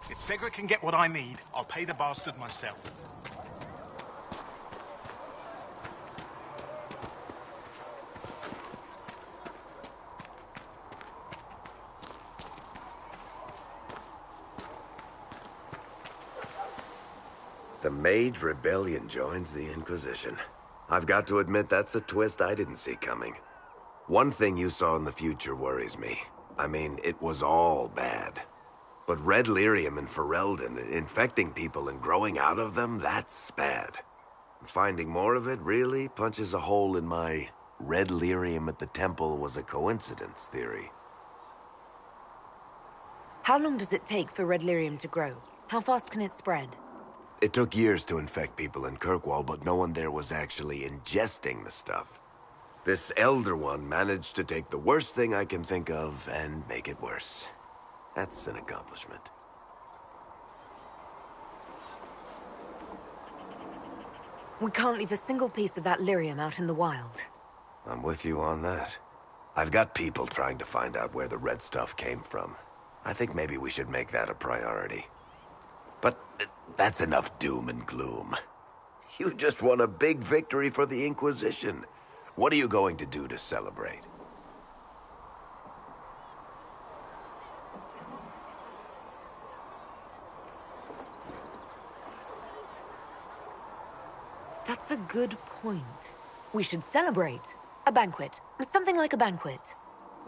If Cedric can get what I need, I'll pay the bastard myself. The Mage Rebellion joins the Inquisition. I've got to admit that's a twist I didn't see coming. One thing you saw in the future worries me. I mean, it was all bad. But red lyrium in Ferelden, infecting people and growing out of them, that's bad. Finding more of it really punches a hole in my red lyrium at the temple was a coincidence theory. How long does it take for red lyrium to grow? How fast can it spread? It took years to infect people in Kirkwall, but no one there was actually ingesting the stuff. This Elder One managed to take the worst thing I can think of and make it worse. That's an accomplishment. We can't leave a single piece of that lyrium out in the wild. I'm with you on that. I've got people trying to find out where the red stuff came from. I think maybe we should make that a priority. But that's enough doom and gloom. You just won a big victory for the Inquisition. What are you going to do to celebrate? That's a good point. We should celebrate. A banquet. Something like a banquet.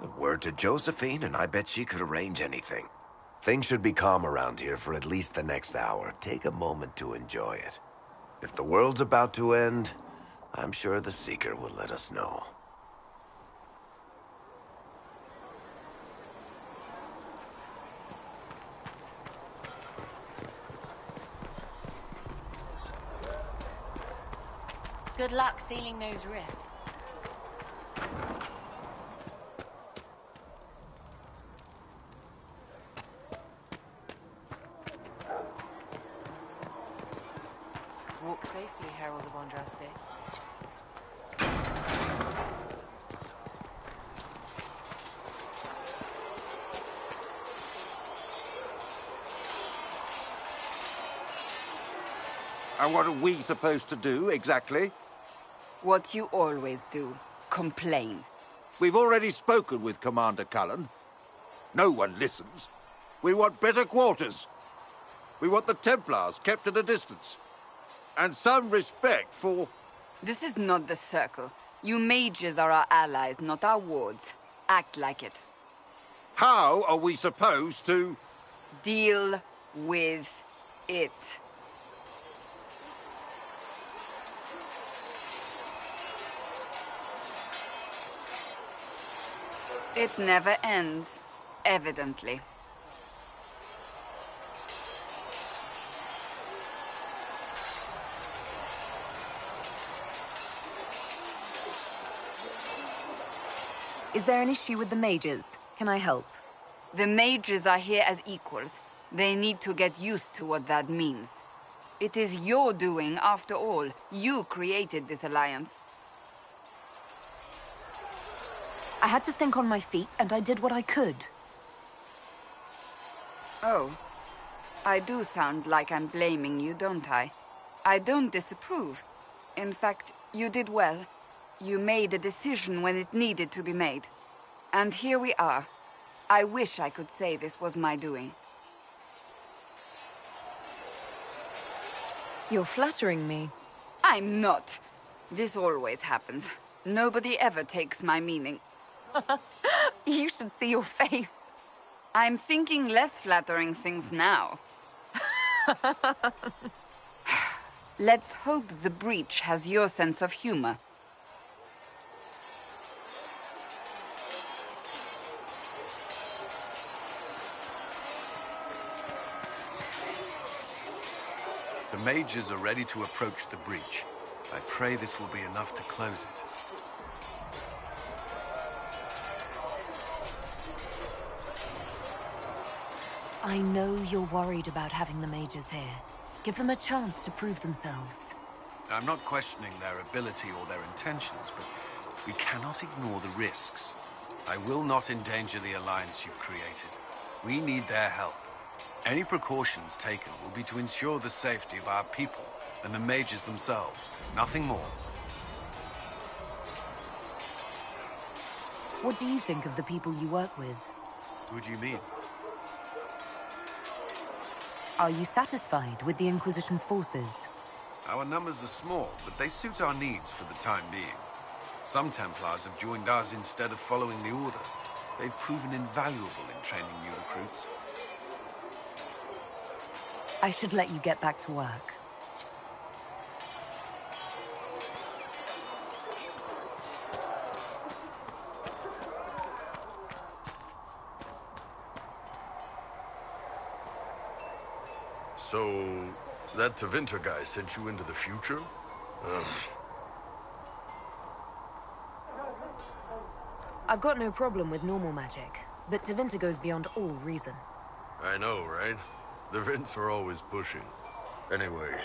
A word to Josephine, and I bet she could arrange anything. Things should be calm around here for at least the next hour. Take a moment to enjoy it. If the world's about to end, I'm sure the Seeker will let us know. Good luck sealing those rifts. Walk safely, Herald of Andraste. And what are we supposed to do, exactly? What you always do. Complain. We've already spoken with Commander Cullen. No one listens. We want better quarters. We want the Templars kept at a distance. And some respect for... This is not the Circle. You mages are our allies, not our wards. Act like it. How are we supposed to... Deal with it. It never ends, evidently. Is there an issue with the mages? Can I help? The mages are here as equals. They need to get used to what that means. It is your doing, after all. You created this alliance. I had to think on my feet, and I did what I could. Oh. I do sound like I'm blaming you, don't I? I don't disapprove. In fact, you did well. You made a decision when it needed to be made. And here we are. I wish I could say this was my doing. You're flattering me. I'm not. This always happens. Nobody ever takes my meaning. You should see your face. I'm thinking less flattering things now. Let's hope the breach has your sense of humor. The mages are ready to approach the breach. I pray this will be enough to close it. I know you're worried about having the mages here. Give them a chance to prove themselves. I'm not questioning their ability or their intentions, but we cannot ignore the risks. I will not endanger the alliance you've created. We need their help. Any precautions taken will be to ensure the safety of our people and the mages themselves. Nothing more. What do you think of the people you work with? Who do you mean? Are you satisfied with the Inquisition's forces? Our numbers are small, but they suit our needs for the time being. Some Templars have joined us instead of following the Order. They've proven invaluable in training new recruits. I should let you get back to work. So, that Tevinter guy sent you into the future? I've got no problem with normal magic, but Tevinter goes beyond all reason. I know, right? The Vints are always pushing. Anyway,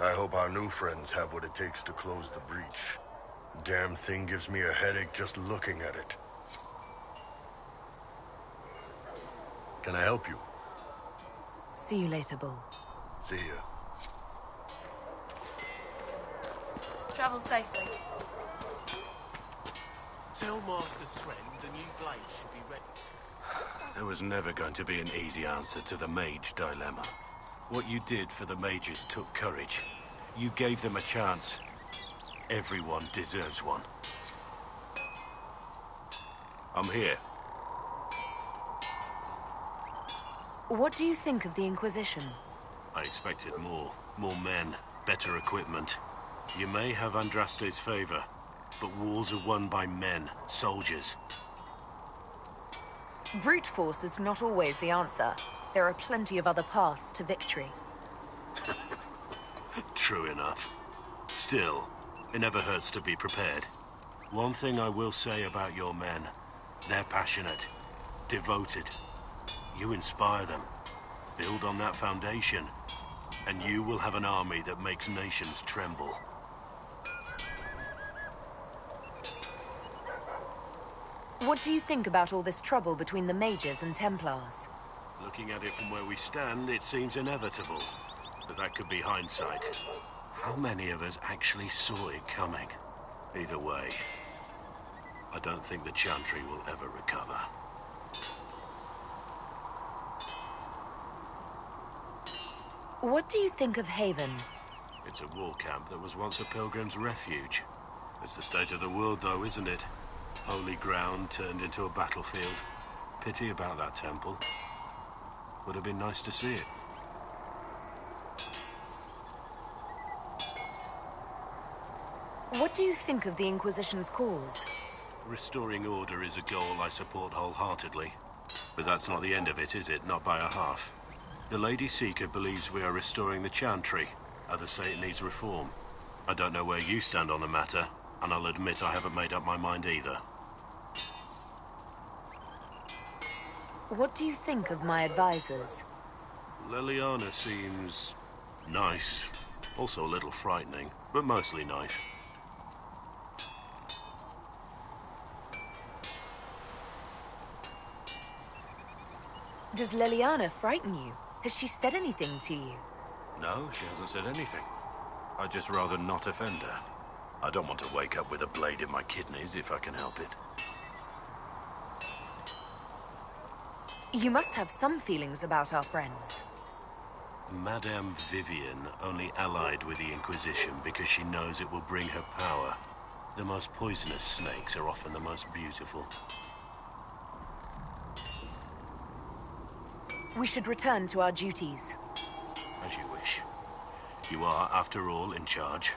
I hope our new friends have what it takes to close the breach. Damn thing gives me a headache just looking at it. Can I help you? See you later, Bull. See ya. Travel safely. Tell Master Sren the new blade should be ready. There was never going to be an easy answer to the mage dilemma. What you did for the mages took courage. You gave them a chance. Everyone deserves one. I'm here. What do you think of the Inquisition? I expected more. More men, better equipment. You may have Andraste's favor, but wars are won by men, soldiers. Brute force is not always the answer. There are plenty of other paths to victory. True enough. Still, it never hurts to be prepared. One thing I will say about your men, they're passionate, devoted. You inspire them. Build on that foundation, and you will have an army that makes nations tremble. What do you think about all this trouble between the mages and Templars? Looking at it from where we stand, it seems inevitable. But that could be hindsight. How many of us actually saw it coming? Either way, I don't think the Chantry will ever recover. What do you think of Haven? It's a war camp that was once a pilgrim's refuge. It's the state of the world, though, isn't it? Holy ground turned into a battlefield. Pity about that temple. Would have been nice to see it. What do you think of the Inquisition's cause? Restoring order is a goal I support wholeheartedly. But that's not the end of it, is it? Not by a half. The Lady Seeker believes we are restoring the Chantry. Others say it needs reform. I don't know where you stand on the matter, and I'll admit I haven't made up my mind either. What do you think of my advisors? Leliana seems nice. Also a little frightening, but mostly nice. Does Leliana frighten you? Has she said anything to you? No, she hasn't said anything. I'd just rather not offend her. I don't want to wake up with a blade in my kidneys if I can help it. You must have some feelings about our friends. Madame Vivian only allied with the Inquisition because she knows it will bring her power. The most poisonous snakes are often the most beautiful. We should return to our duties. As you wish. You are, after all, in charge.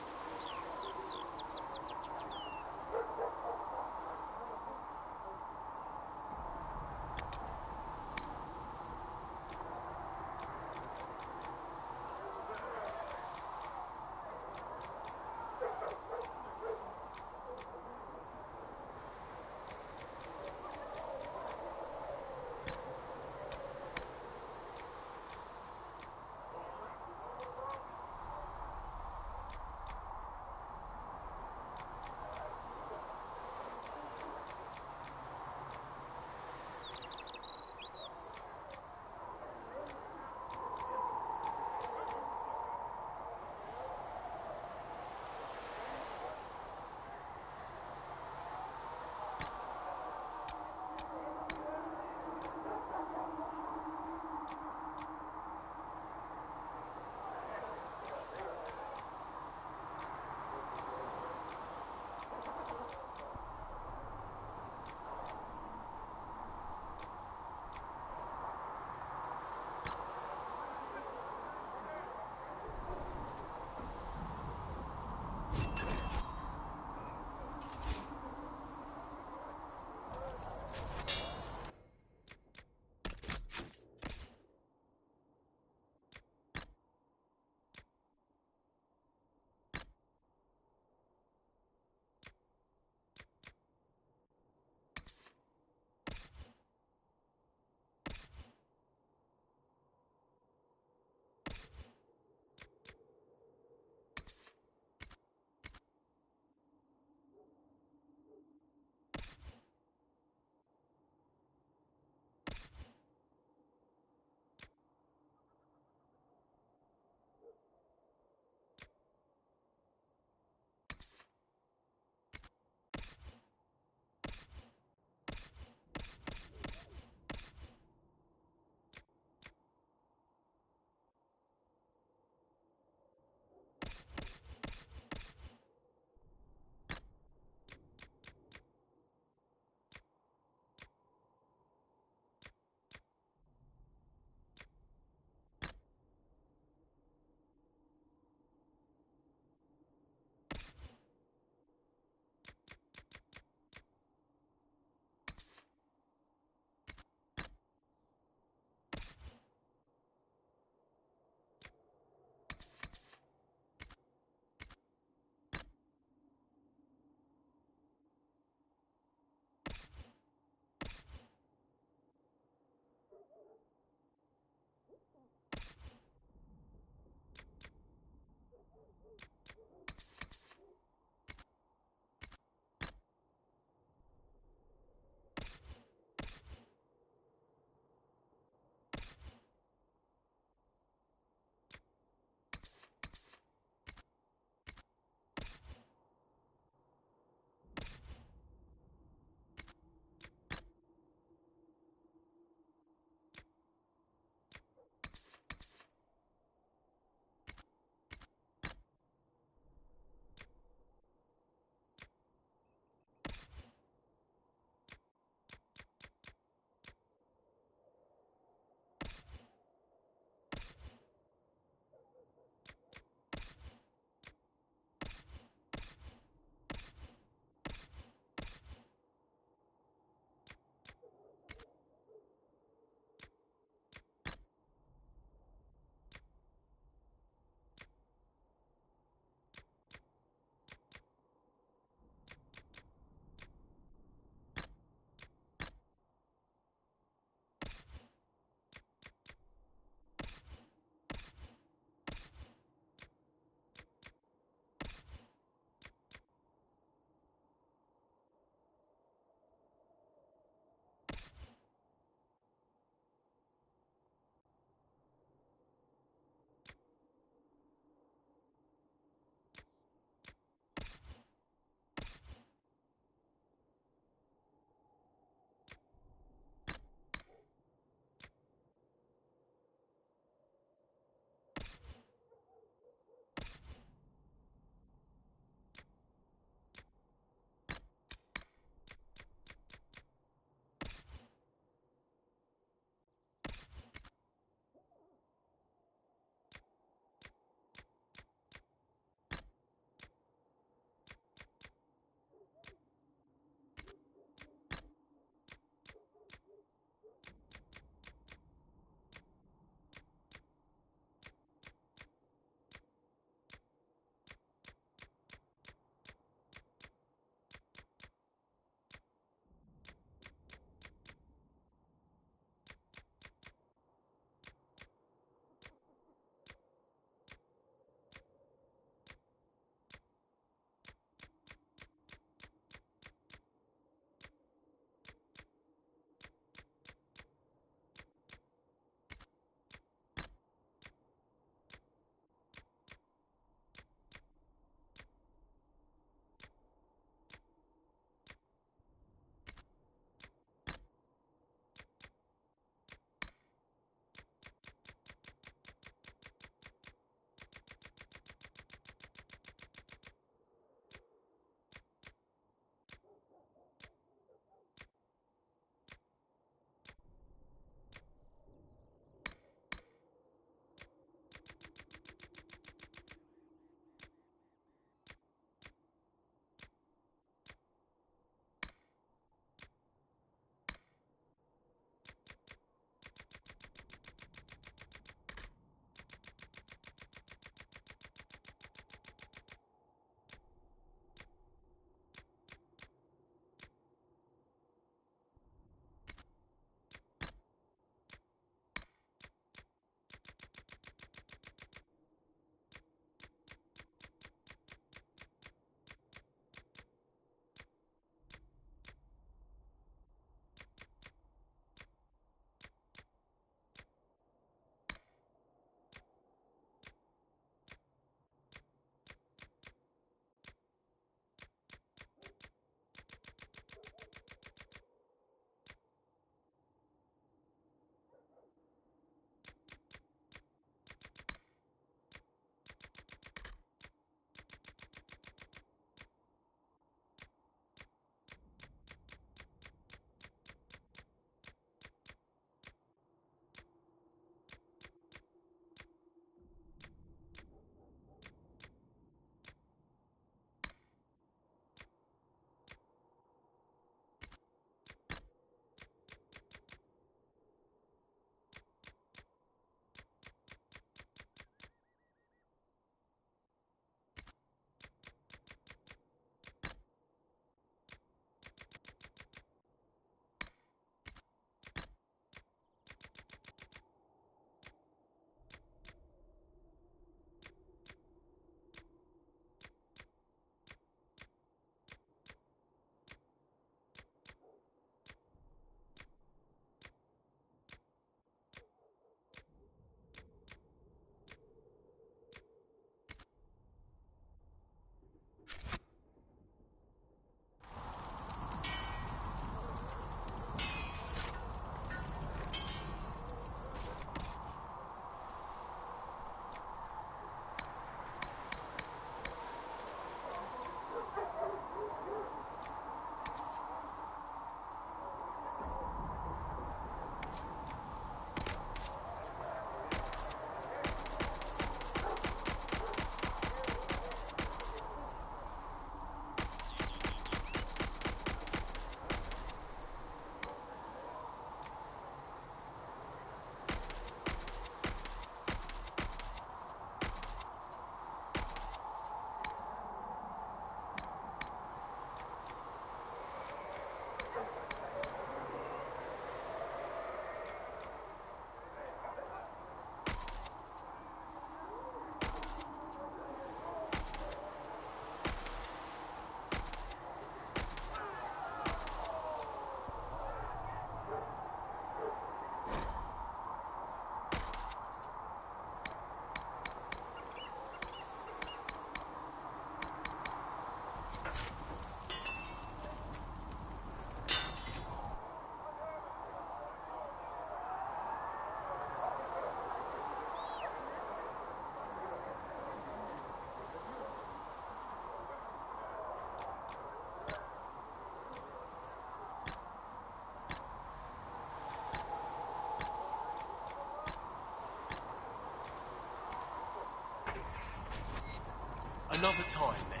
Another time, then.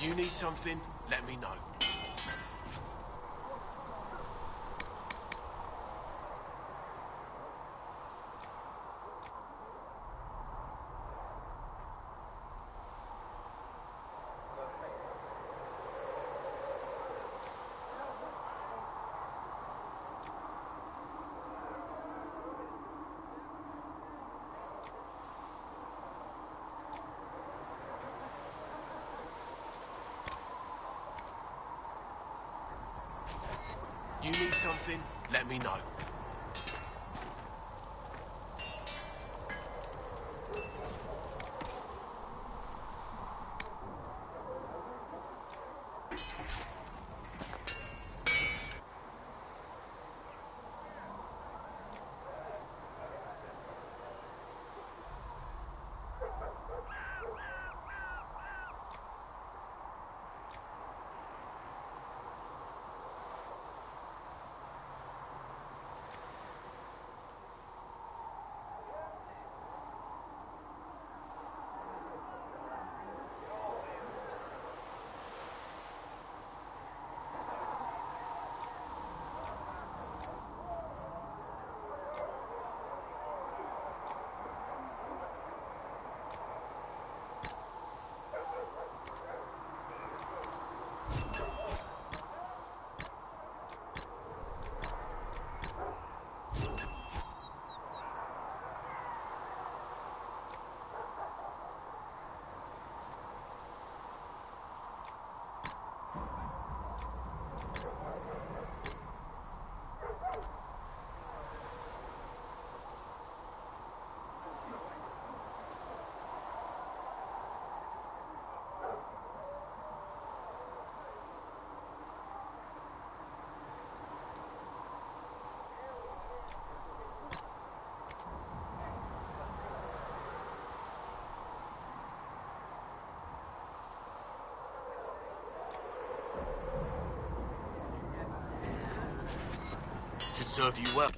You need something, let me know. You need something, let me know. Should serve you well.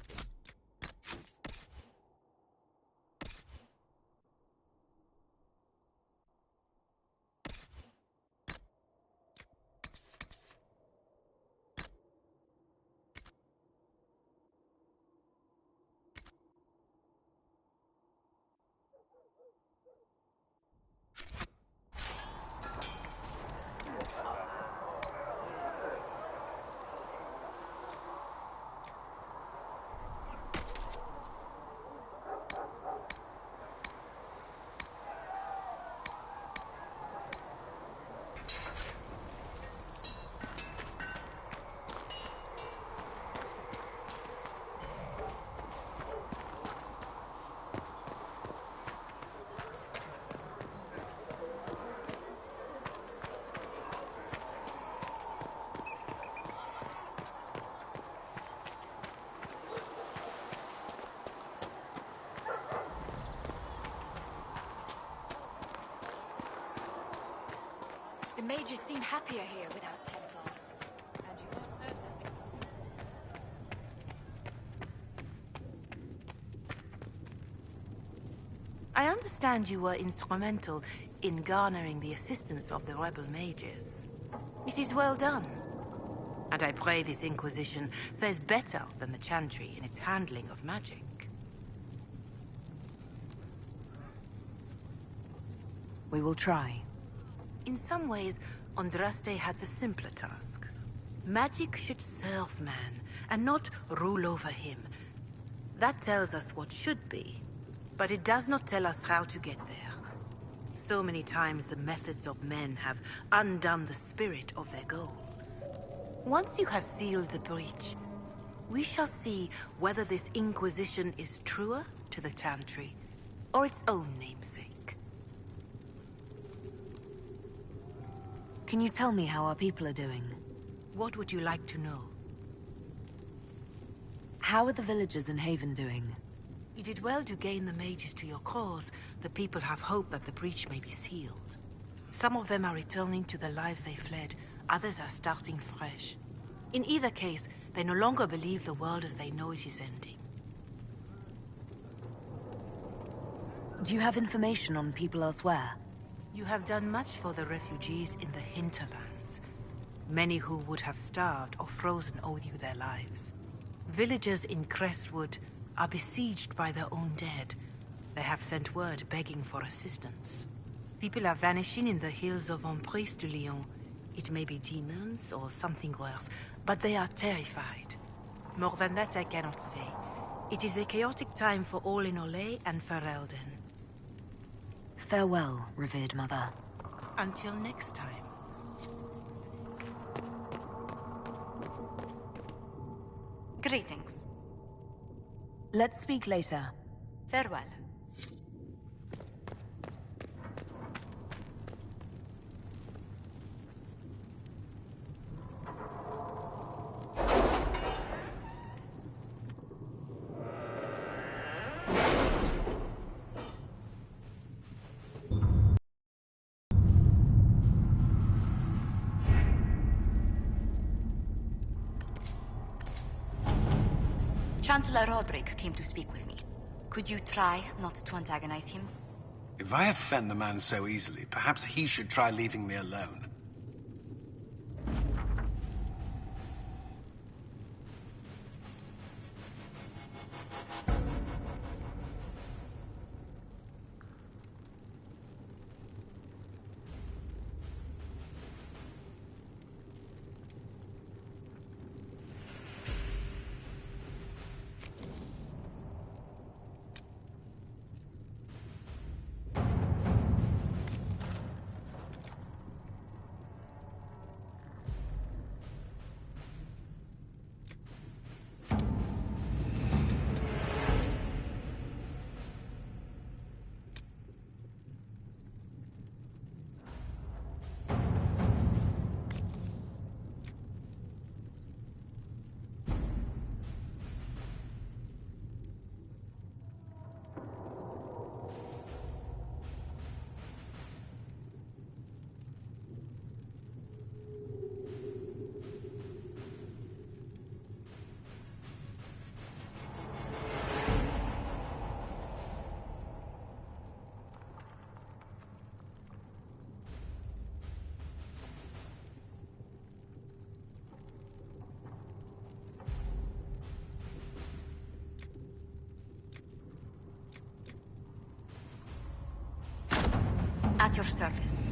The mages seem happier here without Templars. And you are certainly... I understand you were instrumental in garnering the assistance of the rebel mages. It is well done. And I pray this Inquisition fares better than the Chantry in its handling of magic. We will try. In some ways, Andraste had the simpler task. Magic should serve man, and not rule over him. That tells us what should be, but it does not tell us how to get there. So many times the methods of men have undone the spirit of their goals. Once you have sealed the breach, we shall see whether this Inquisition is truer to the Chantry, or its own namesake. Can you tell me how our people are doing? What would you like to know? How are the villagers in Haven doing? You did well to gain the mages to your cause. The people have hope that the breach may be sealed. Some of them are returning to the lives they fled. Others are starting fresh. In either case, they no longer believe the world as they know it is ending. Do you have information on people elsewhere? You have done much for the refugees in the hinterlands. Many who would have starved or frozen owe you their lives. Villagers in Crestwood are besieged by their own dead. They have sent word begging for assistance. People are vanishing in the hills of Emprise de Lyon. It may be demons or something worse, but they are terrified. More than that I cannot say. It is a chaotic time for all in Olay and Ferelden. Farewell, revered mother. Until next time. Greetings. Let's speak later. Farewell. Chancellor Roderick came to speak with me. Could you try not to antagonize him? If I offend the man so easily, perhaps he should try leaving me alone. At your service.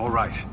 All right.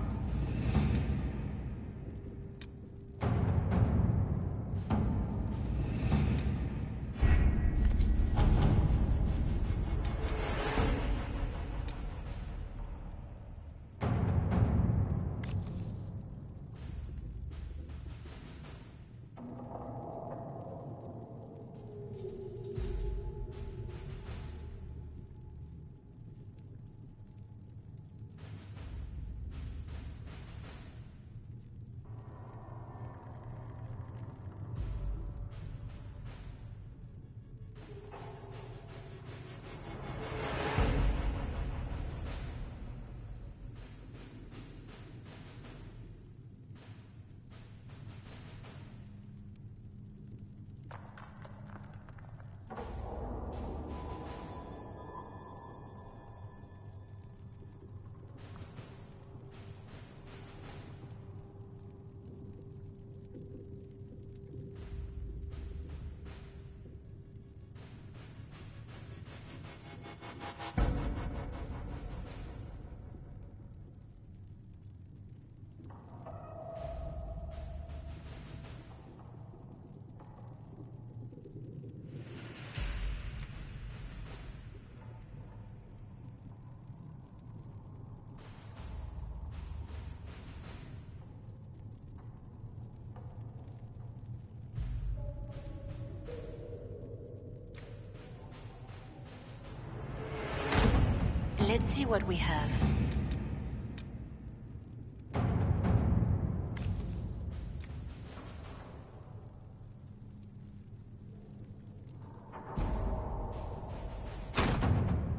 Let's see what we have.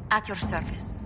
At your service.